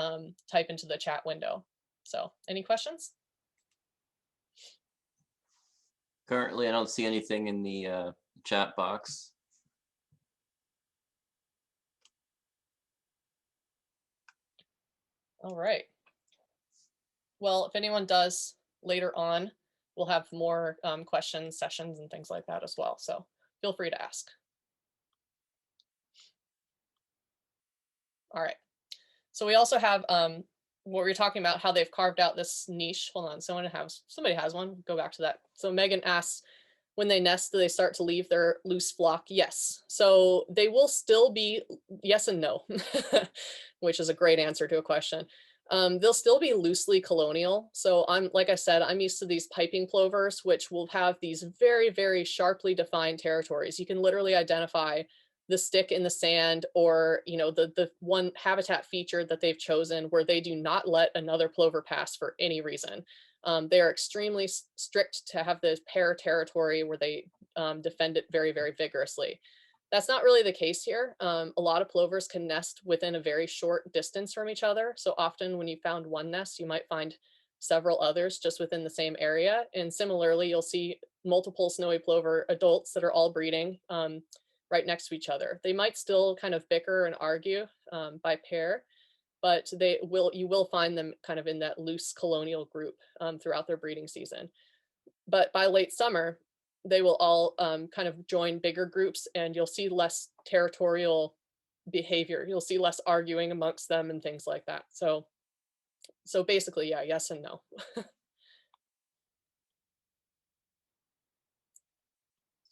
type into the chat window. So any questions? Currently, I don't see anything in the chat box. All right. Well, if anyone does later on, we'll have more questions, sessions, and things like that as well. So feel free to ask. All right. So we also have what we were talking about, how they've carved out this niche. Hold on, somebody has one. Go back to that. So Megan asks, when they nest, do they start to leave their loose flock? Yes. So they will still be yes and no, which is a great answer to a question. They'll still be loosely colonial. So like I said, I'm used to these piping plovers, which will have these very, very sharply defined territories. You can literally identify the stick in the sand, or the one habitat feature that they've chosen where they do not let another plover pass for any reason. They are extremely strict to have this pair territory where they defend it very, very vigorously. That's not really the case here. A lot of plovers can nest within a very short distance from each other. So often when you found one nest, you might find several others just within the same area. And similarly, you'll see multiple snowy plover adults that are all breeding right next to each other. They might still kind of bicker and argue by pair, but you will find them kind of in that loose colonial group throughout their breeding season. But by late summer, they will all kind of join bigger groups, and you'll see less territorial behavior. You'll see less arguing amongst them and things like that. So basically, yeah, yes and no.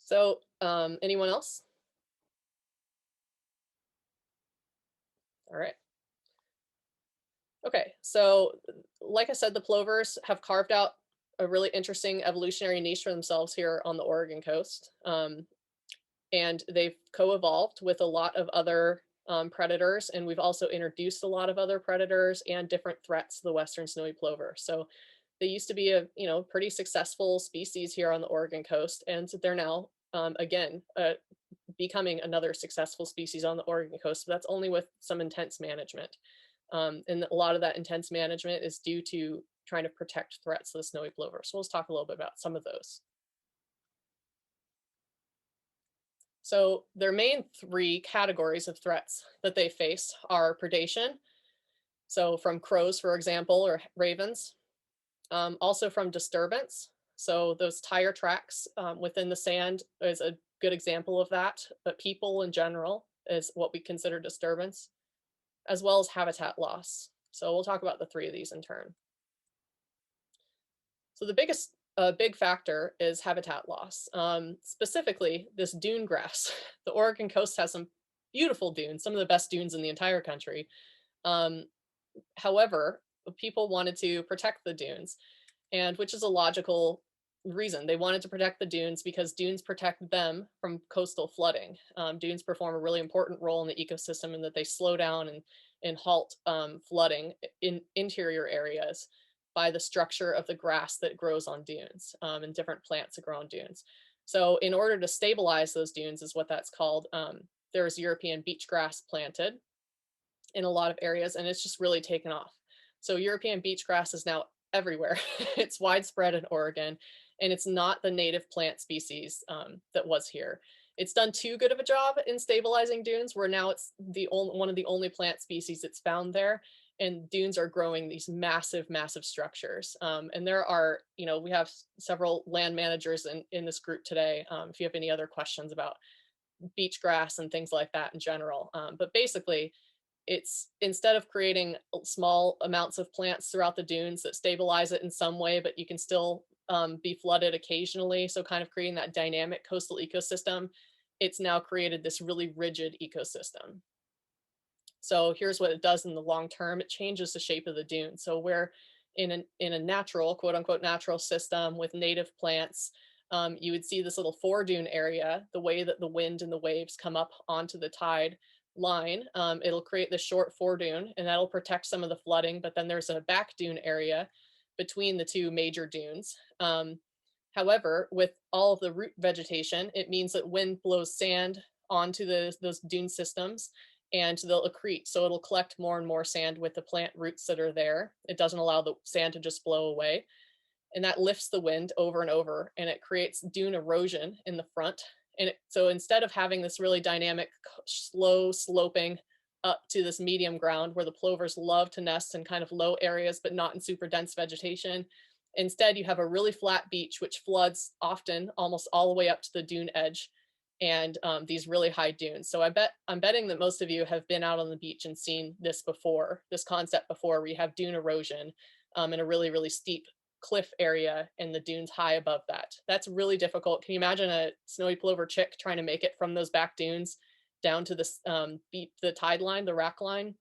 So anyone else? All right. Okay, so like I said, the plovers have carved out a really interesting evolutionary niche for themselves here on the Oregon coast. And they've co-evolved with a lot of other predators, and we've also introduced a lot of other predators and different threats to the western snowy plover. So they used to be a pretty successful species here on the Oregon coast, and they're now again becoming another successful species on the Oregon coast. But that's only with some intense management. And a lot of that intense management is due to trying to protect threats of the snowy plover. So let's talk a little bit about some of those. So their main three categories of threats that they face are predation. So from crows, for example, or ravens. Also from disturbance. So those tire tracks within the sand is a good example of that. But people in general is what we consider disturbance, as well as habitat loss. So we'll talk about the three of these in turn. So the biggest big factor is habitat loss. Specifically, this dune grass. The Oregon coast has some beautiful dunes, some of the best dunes in the entire country. However, people wanted to protect the dunes, and which is a logical reason. They wanted to protect the dunes because dunes protect them from coastal flooding. Dunes perform a really important role in the ecosystem in that they slow down and halt flooding in interior areas by the structure of the grass that grows on dunes and different plants that grow on dunes. So in order to stabilize those dunes is what that's called. There's European beachgrass planted in a lot of areas, and it's just really taken off. So European beachgrass is now everywhere. It's widespread in Oregon, and it's not the native plant species that was here. It's done too good of a job in stabilizing dunes, where now it's one of the only plant species that's found there, and dunes are growing these massive, massive structures. And there are, we have several land managers in this group today. If you have any other questions about beachgrass and things like that in general. But basically, it's instead of creating small amounts of plants throughout the dunes that stabilize it in some way, but you can still be flooded occasionally. So kind of creating that dynamic coastal ecosystem, it's now created this really rigid ecosystem. So here's what it does in the long term. It changes the shape of the dune. So where in a natural, quote unquote, natural system with native plants, you would see this little foredune area, the way that the wind and the waves come up onto the tide line, it'll create this short foredune, and that'll protect some of the flooding. But then there's a back dune area between the two major dunes. However, with all of the root vegetation, it means that wind blows sand onto those dune systems, and they'll accrete. So it'll collect more and more sand with the plant roots that are there. It doesn't allow the sand to just blow away. And that lifts the wind over and over, and it creates dune erosion in the front. And so instead of having this really dynamic, slow sloping up to this medium ground where the plovers love to nest in kind of low areas, but not in super dense vegetation, instead you have a really flat beach, which floods often almost all the way up to the dune edge. and these really high dunes. So I'm betting that most of you have been out on the beach and seen this before, this concept before, where you have dune erosion in a really, really steep cliff area and the dunes high above that. That's really difficult. Can you imagine a snowy plover chick trying to make it from those back dunes down to the tide line, the rack line?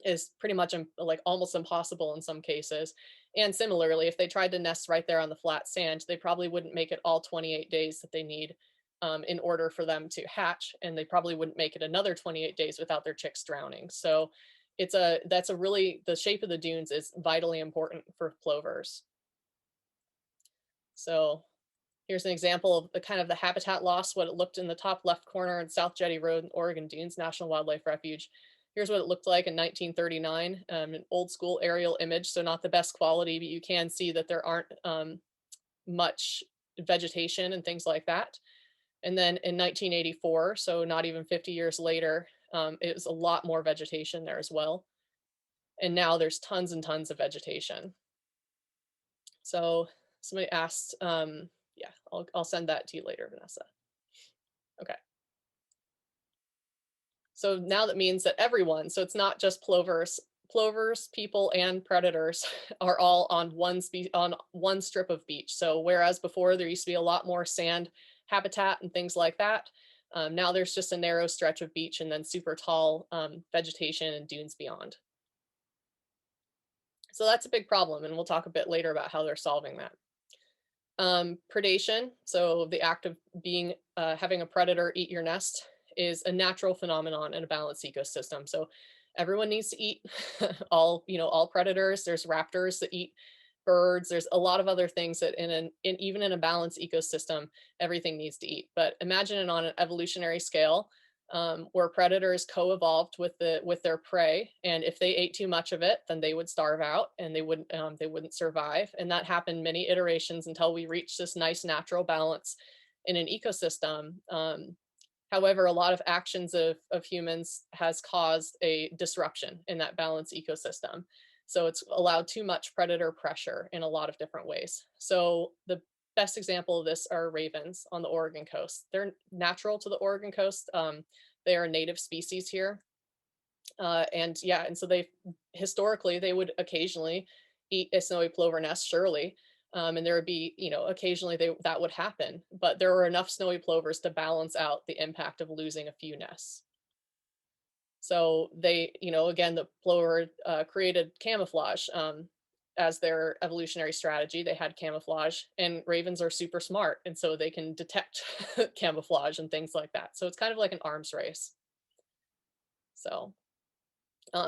Is pretty much like almost impossible in some cases. And similarly, if they tried to nest right there on the flat sand, they probably wouldn't make it all 28 days that they need in order for them to hatch, and they probably wouldn't make it another 28 days without their chicks drowning. So that's a really, the shape of the dunes is vitally important for plovers. So here's an example of the kind of the habitat loss, what it looked in the top left corner in South Jetty Road in Oregon Dunes National Wildlife Refuge. Here's what it looked like in 1939, an old school aerial image, so not the best quality, but you can see that there aren't much vegetation and things like that. And then in 1984, so not even 50 years later, it was a lot more vegetation there as well. And now there's tons and tons of vegetation. So somebody asked, yeah, I'll send that to you later, Vanessa. Okay. So now that means that everyone, so it's not just plovers, people, and predators are all on on one strip of beach. So whereas before there used to be a lot more sand habitat and things like that, now there's just a narrow stretch of beach and then super tall vegetation and dunes beyond. So that's a big problem, and we'll talk a bit later about how they're solving that. Predation, so the act of having a predator eat your nest, is a natural phenomenon in a balanced ecosystem. So everyone needs to eat. All predators. There's raptors that eat birds. There's a lot of other things that even in a balanced ecosystem, everything needs to eat. But imagine it on an evolutionary scale, where predators co-evolved with their prey, and if they ate too much of it, then they would starve out and they wouldn't survive. And that happened many iterations until we reached this nice natural balance in an ecosystem. However, a lot of actions of humans has caused a disruption in that balanced ecosystem. So it's allowed too much predator pressure in a lot of different ways. So the best example of this are ravens on the Oregon coast. They're natural to the Oregon coast. They are a native species here. And so historically, they would occasionally eat a snowy plover nest, surely. And there would be, occasionally that would happen, but there were enough snowy plovers to balance out the impact of losing a few nests. So they, again, the plover created camouflage as their evolutionary strategy. They had camouflage, and ravens are super smart, and so they can detect camouflage and things like that. So it's kind of like an arms race. So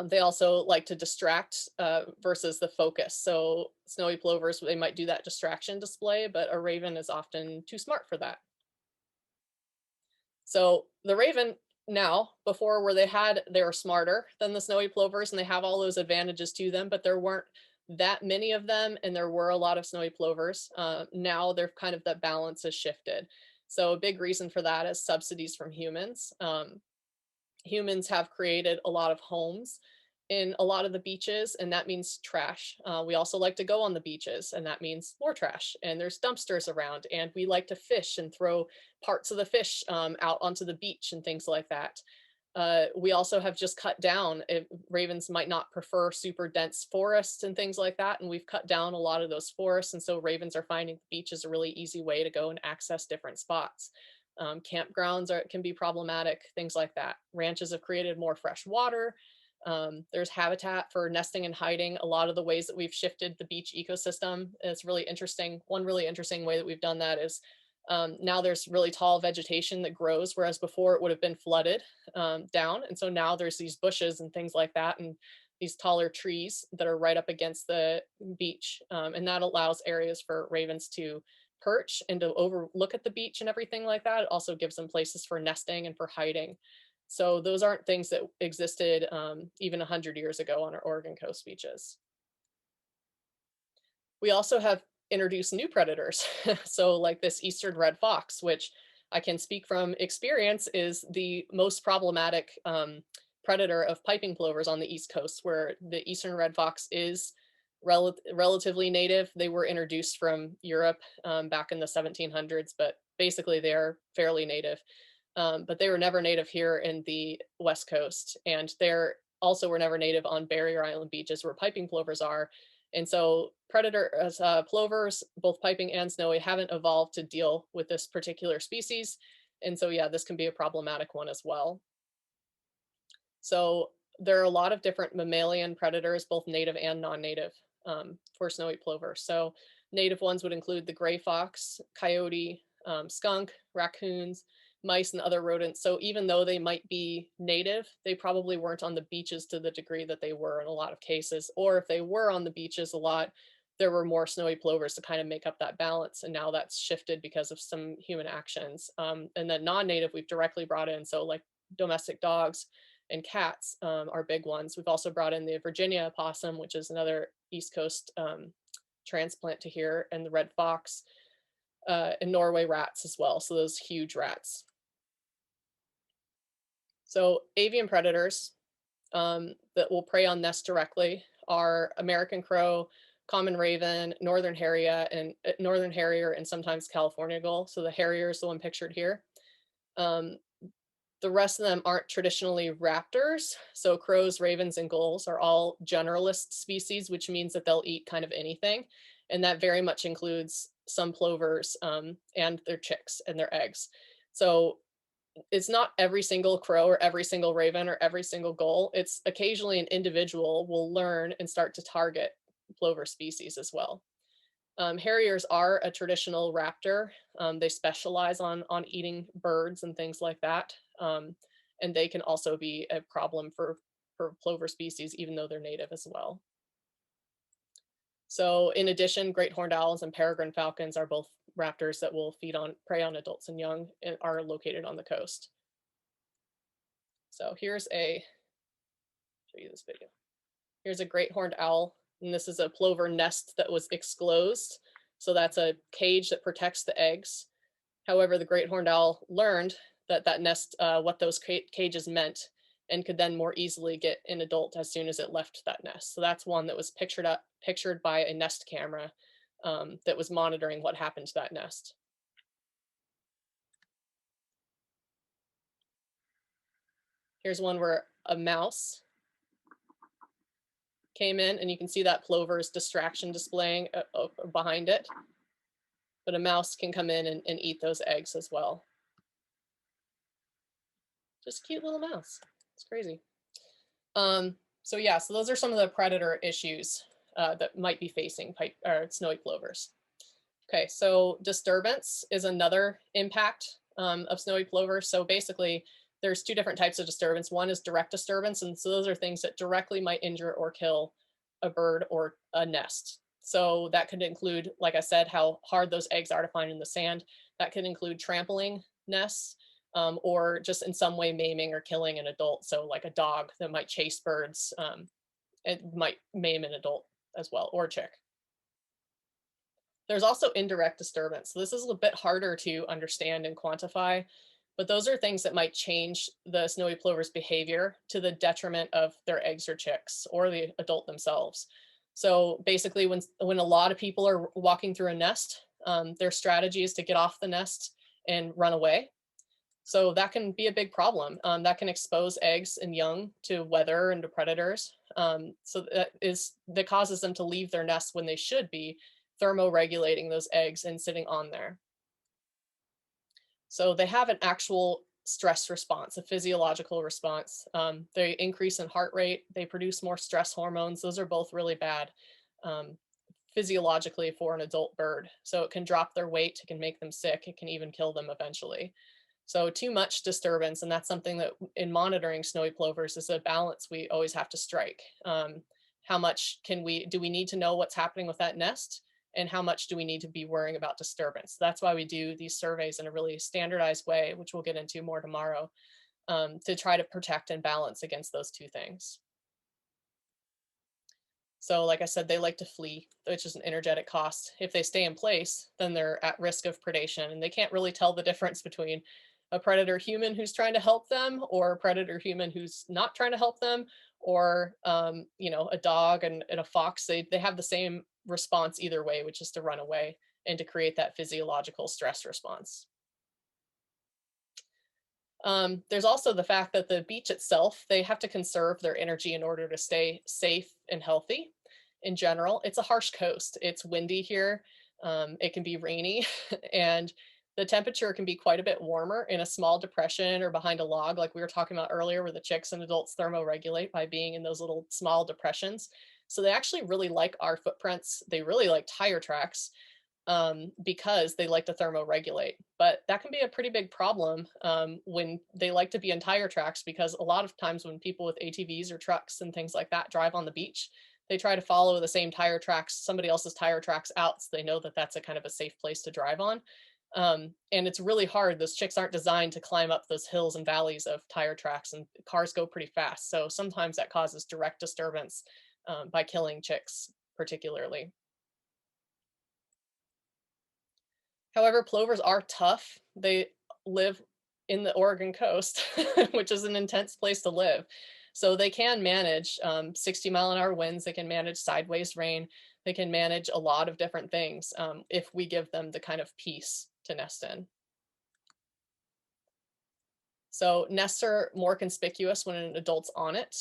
they also like to distract versus the focus. So snowy plovers, they might do that distraction display, but a raven is often too smart for that. So the raven now, before where they were smarter than the snowy plovers and they have all those advantages to them, but there weren't that many of them and there were a lot of snowy plovers. Now they're kind of, that balance has shifted. So a big reason for that is subsidies from humans. Humans have created a lot of homes in a lot of the beaches, and that means trash. We also like to go on the beaches, and that means more trash. And there's dumpsters around, and we like to fish and throw parts of the fish out onto the beach and things like that. We also have just cut down, ravens might not prefer super dense forests and things like that, and we've cut down a lot of those forests, and so ravens are finding the beach is a really easy way to go and access different spots. Campgrounds can be problematic, things like that. Ranches have created more fresh water. There's habitat for nesting and hiding. A lot of the ways that we've shifted the beach ecosystem is really interesting. One really interesting way that we've done that is now there's really tall vegetation that grows, whereas before it would have been flooded down. And so now there's these bushes and things like that, and these taller trees that are right up against the beach. And that allows areas for ravens to perch and to overlook at the beach and everything like that. It also gives them places for nesting and for hiding. So those aren't things that existed even 100 years ago on our Oregon coast beaches. We also have introduced new predators. So like this eastern red fox, which I can speak from experience is the most problematic predator of piping plovers on the East Coast, where the eastern red fox is relatively native. They were introduced from Europe back in the 1700s, but basically they are fairly native. but they were never native here in the West Coast, and they're also were never native on barrier island beaches where piping plovers are. And so plovers, both piping and snowy, haven't evolved to deal with this particular species. And so, yeah, this can be a problematic one as well. So there are a lot of different mammalian predators, both native and non-native, for snowy plover. So native ones would include the gray fox, coyote, skunk, raccoons, mice, and other rodents. So even though they might be native, they probably weren't on the beaches to the degree that they were in a lot of cases. Or if they were on the beaches a lot, there were more snowy plovers to kind of make up that balance. And now that's shifted because of some human actions. And then non-native, we've directly brought in. So like domestic dogs and cats are big ones. We've also brought in the Virginia opossum, which is another East Coast transplant to here, and the red fox, and Norway rats as well. So those huge rats. So avian predators that will prey on nests directly are American crow, common raven, northern harrier, and sometimes California gull. So the harrier is the one pictured here. The rest of them aren't traditionally raptors. So crows, ravens, and gulls are all generalist species, which means that they'll eat kind of anything. And that very much includes some plovers and their chicks and their eggs. So it's not every single crow or every single raven or every single gull. It's occasionally an individual will learn and start to target plover species as well. Harriers are a traditional raptor. They specialize on eating birds and things like that. And they can also be a problem for plover species, even though they're native as well. So in addition, great horned owls and peregrine falcons are both raptors that will prey on adults and young and are located on the coast. So show you this video. Here's a great horned owl, and this is a plover nest that was exclosed. So that's a cage that protects the eggs. However, the great horned owl learned that nest, what those cages meant, and could then more easily get an adult as soon as it left that nest. So that's one that was pictured by a nest camera that was monitoring what happened to that nest. Here's one where a mouse came in, and you can see that plover's distraction displaying behind it. But a mouse can come in and eat those eggs as well. Just a cute little mouse. It's crazy. So yeah, so those are some of the predator issues that might be facing snowy plovers. Okay, so disturbance is another impact of snowy plover. So basically, there's two different types of disturbance. One is direct disturbance, and so those are things that directly might injure or kill a bird or a nest. So that could include, like I said, how hard those eggs are to find in the sand. That could include trampling nests, or just in some way maiming or killing an adult. So like a dog that might chase birds, it might maim an adult as well, or a chick. There's also indirect disturbance. So this is a bit harder to understand and quantify, but those are things that might change the snowy plover's behavior to the detriment of their eggs or chicks or the adult themselves. So basically, when a lot of people are walking through a nest, their strategy is to get off the nest and run away. So that can be a big problem. That can expose eggs and young to weather and to predators. So that causes them to leave their nest when they should be thermoregulating those eggs and sitting on there. So they have an actual stress response, a physiological response. They increase in heart rate, they produce more stress hormones. Those are both really bad physiologically for an adult bird. So it can drop their weight, it can make them sick, it can even kill them eventually. So too much disturbance, and that's something that in monitoring snowy plovers is a balance we always have to strike. How much do we need to know what's happening with that nest? And how much do we need to be worrying about disturbance? That's why we do these surveys in a really standardized way, which we'll get into more tomorrow, to try to protect and balance against those two things. So like I said, they like to flee, which is an energetic cost. If they stay in place, then they're at risk of predation, and they can't really tell the difference between a predator human who's trying to help them or a predator human who's not trying to help them, or a dog and a fox. They have the same response either way, which is to run away and to create that physiological stress response. There's also the fact that the beach itself, they have to conserve their energy in order to stay safe and healthy. In general, it's a harsh coast. It's windy here. It can be rainy, and the temperature can be quite a bit warmer in a small depression or behind a log, like we were talking about earlier, where the chicks and adults thermoregulate by being in those little small depressions. So they actually really like our footprints. They really like tire tracks, because they like to thermoregulate. But that can be a pretty big problem, when they like to be in tire tracks, because a lot of times when people with ATVs or trucks and things like that drive on the beach, they try to follow the same tire tracks, somebody else's tire tracks out, so they know that that's a kind of a safe place to drive on. And it's really hard. Those chicks aren't designed to climb up those hills and valleys of tire tracks, and cars go pretty fast. So sometimes that causes direct disturbance, by killing chicks, particularly. However, plovers are tough. They live in the Oregon coast, which is an intense place to live. So they can manage, 60-mile-an-hour winds. They can manage sideways rain. They can manage a lot of different things, if we give them the kind of peace to nest in. So nests are more conspicuous when an adult's on it.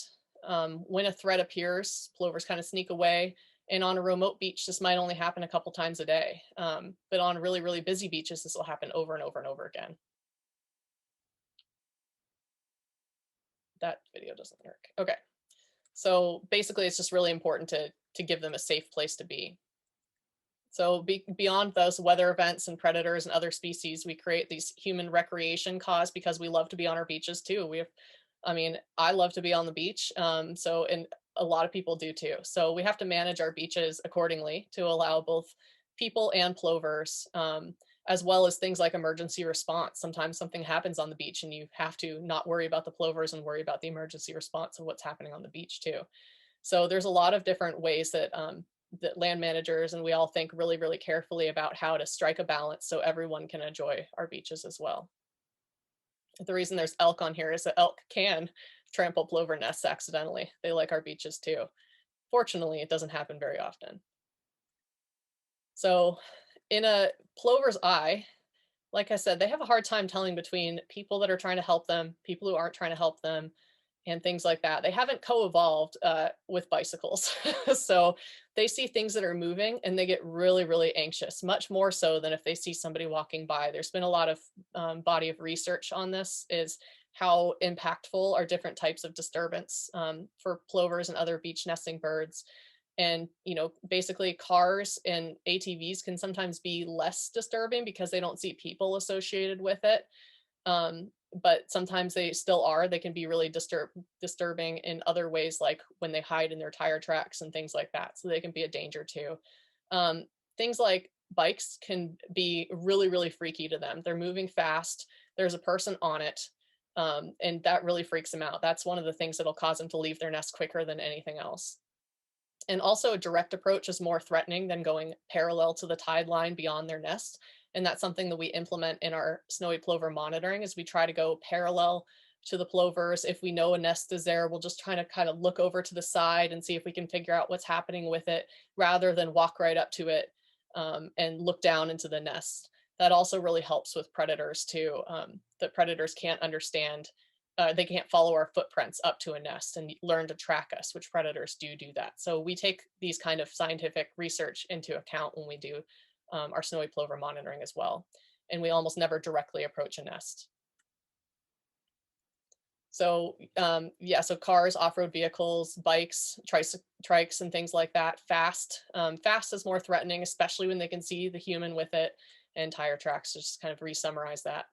When a threat appears, plovers kind of sneak away. And on a remote beach, this might only happen a couple times a day. But on really, really busy beaches, this will happen over and over and over again. That video doesn't work. Okay. So basically, it's just really important to give them a safe place to be. So beyond those weather events and predators and other species, we create these human recreation cause because we love to be on our beaches too. I mean, I love to be on the beach. And a lot of people do too. So we have to manage our beaches accordingly to allow both people and plovers, as well as things like emergency response. Sometimes something happens on the beach and you have to not worry about the plovers and worry about the emergency response of what's happening on the beach too. So there's a lot of different ways that land managers and we all think really, really carefully about how to strike a balance so everyone can enjoy our beaches as well. The reason there's elk on here is that elk can trample plover nests accidentally. They like our beaches too. Fortunately, it doesn't happen very often. So in a plover's eye, like I said, they have a hard time telling between people that are trying to help them, people who aren't trying to help them, and things like that. They haven't co-evolved, with bicycles. So they see things that are moving and they get really, really anxious, much more so than if they see somebody walking by. There's been a lot of, body of research on this, is how impactful are different types of disturbance, for plovers and other beach nesting birds. And basically cars and ATVs can sometimes be less disturbing because they don't see people associated with it. But sometimes they still are. They can be really disturbing in other ways, like when they hide in their tire tracks and things like that. So they can be a danger too. Um, Things like bikes can be really, really freaky to them. They're moving fast. There's a person on it. And that really freaks them out. That's one of the things that'll cause them to leave their nest quicker than anything else. And also a direct approach is more threatening than going parallel to the tide line beyond their nest. And that's something that we implement in our snowy plover monitoring, is we try to go parallel to the plovers. If we know a nest is there, we'll just try to kind of look over to the side and see if we can figure out what's happening with it, rather than walk right up to it, and look down into the nest. That also really helps with predators too. That predators can't understand, they can't follow our footprints up to a nest and learn to track us, which predators do that. So we take these kind of scientific research into account when we do, our snowy plover monitoring as well. And we almost never directly approach a nest. So yeah, so cars, off-road vehicles, bikes, trikes, and things like that. Fast is more threatening, especially when they can see the human with it. And tire tracks, just kind of re-summarize that.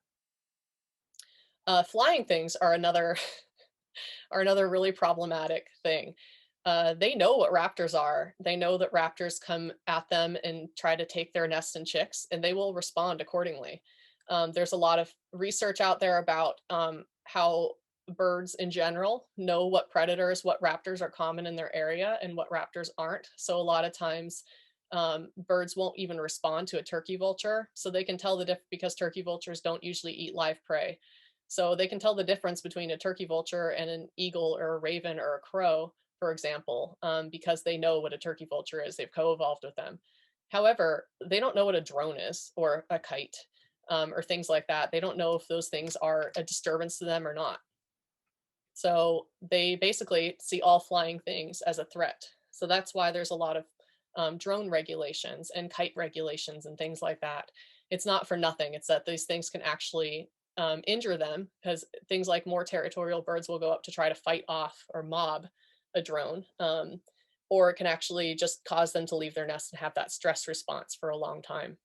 Flying things are another are another really problematic thing. They know what raptors are. They know that raptors come at them and try to take their nests and chicks, and they will respond accordingly. There's a lot of research out there about, how birds in general know what predators, what raptors are common in their area and what raptors aren't. So a lot of times, birds won't even respond to a turkey vulture. So they can tell the difference, because turkey vultures don't usually eat live prey. So they can tell the difference between a turkey vulture and an eagle or a raven or a crow, for example, because they know what a turkey vulture is. They've co-evolved with them. However, they don't know what a drone is or a kite. or things like that. They don't know if those things are a disturbance to them or not. So they basically see all flying things as a threat. So that's why there's a lot of drone regulations and kite regulations and things like that. It's not for nothing. It's that these things can actually injure them, because things like more territorial birds will go up to try to fight off or mob a drone. Or it can actually just cause them to leave their nest and have that stress response for a long time.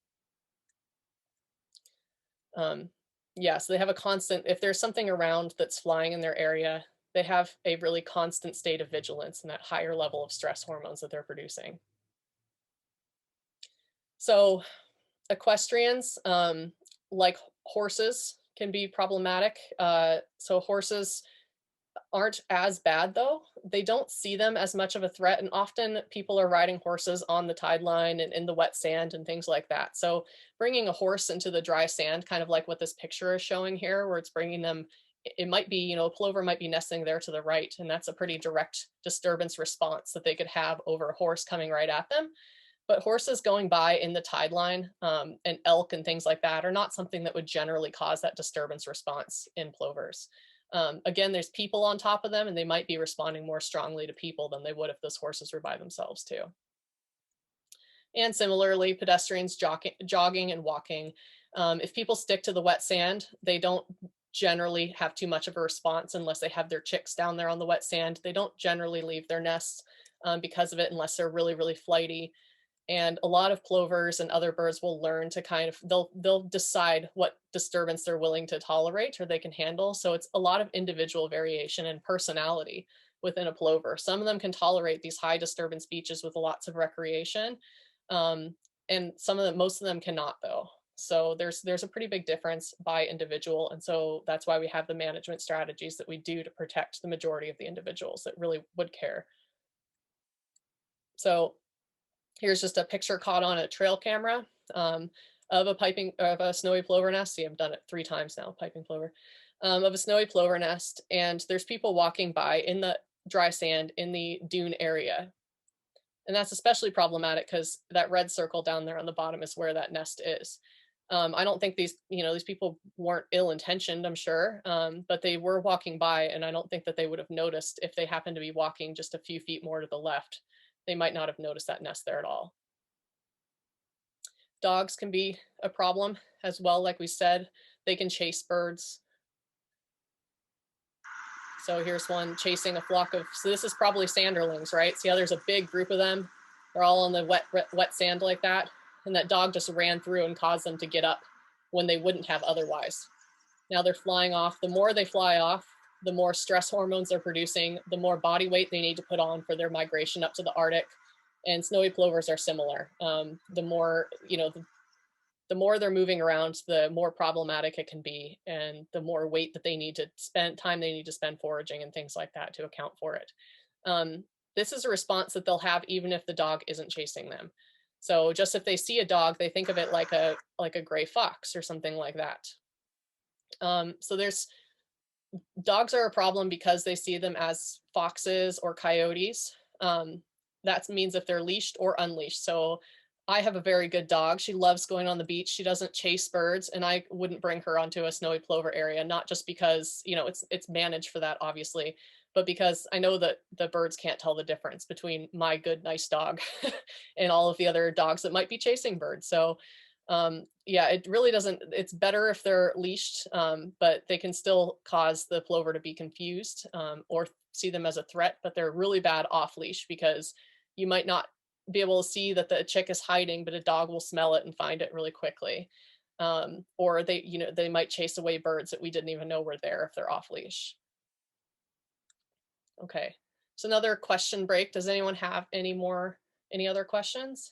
Um, yeah, so they have a constant, if there's something around that's flying in their area, they have a really constant state of vigilance and that higher level of stress hormones that they're producing. So equestrians, like horses, can be problematic. So horses aren't as bad though. They don't see them as much of a threat, and often people are riding horses on the tide line and in the wet sand and things like that. So bringing a horse into the dry sand, kind of like what this picture is showing here, where it's bringing them, it might be, a plover might be nesting there to the right, and that's a pretty direct disturbance response that they could have over a horse coming right at them. But horses going by in the tide line, and elk and things like that, are not something that would generally cause that disturbance response in plovers. Again, there's people on top of them, and they might be responding more strongly to people than they would if those horses were by themselves too. And similarly, pedestrians jogging and walking. If people stick to the wet sand, they don't generally have too much of a response unless they have their chicks down there on the wet sand. They don't generally leave their nests because of it, unless they're really, really flighty. And a lot of plovers and other birds will learn to kind of, they'll decide what disturbance they're willing to tolerate or they can handle. So it's a lot of individual variation and personality within a plover. Some of them can tolerate these high disturbance beaches with lots of recreation, um, and most of them cannot though. So there's a pretty big difference by individual, and so that's why we have the management strategies that we do to protect the majority of the individuals that really would care. So here's just a picture caught on a trail camera, of a snowy plover nest. See, I've done it 3 times now, piping plover, of a snowy plover nest. And there's people walking by in the dry sand in the dune area. And that's especially problematic because that red circle down there on the bottom is where that nest is. I don't think these people weren't ill-intentioned, I'm sure, but they were walking by, and I don't think that they would have noticed if they happened to be walking just a few feet more to the left. They might not have noticed that nest there at all. Dogs can be a problem as well, like we said. They can chase birds. So here's one chasing a flock of, so this is probably sanderlings, right? See how there's a big group of them? They're all on the wet sand like that. And that dog just ran through and caused them to get up when they wouldn't have otherwise. Now they're flying off. The more they fly off, the more stress hormones they're producing, the more body weight they need to put on for their migration up to the Arctic. And snowy plovers are similar. The more, the more they're moving around, the more problematic it can be, and the more weight that they need to spend, time they need to spend foraging and things like that to account for it. This is a response that they'll have even if the dog isn't chasing them. So just if they see a dog, they think of it like a gray fox or something like that. So dogs are a problem because they see them as foxes or coyotes. That means if they're leashed or unleashed. So I have a very good dog. She loves going on the beach. She doesn't chase birds, and I wouldn't bring her onto a snowy plover area, not just because, it's managed for that, obviously, but because I know that the birds can't tell the difference between my good, nice dog and all of the other dogs that might be chasing birds. So yeah, it really doesn't, it's better if they're leashed, but they can still cause the plover to be confused, or see them as a threat, but they're really bad off leash because you might not be able to see that the chick is hiding, but a dog will smell it and find it really quickly. Or they might chase away birds that we didn't even know were there if they're off leash. Okay, so another question break. Does anyone have any other questions?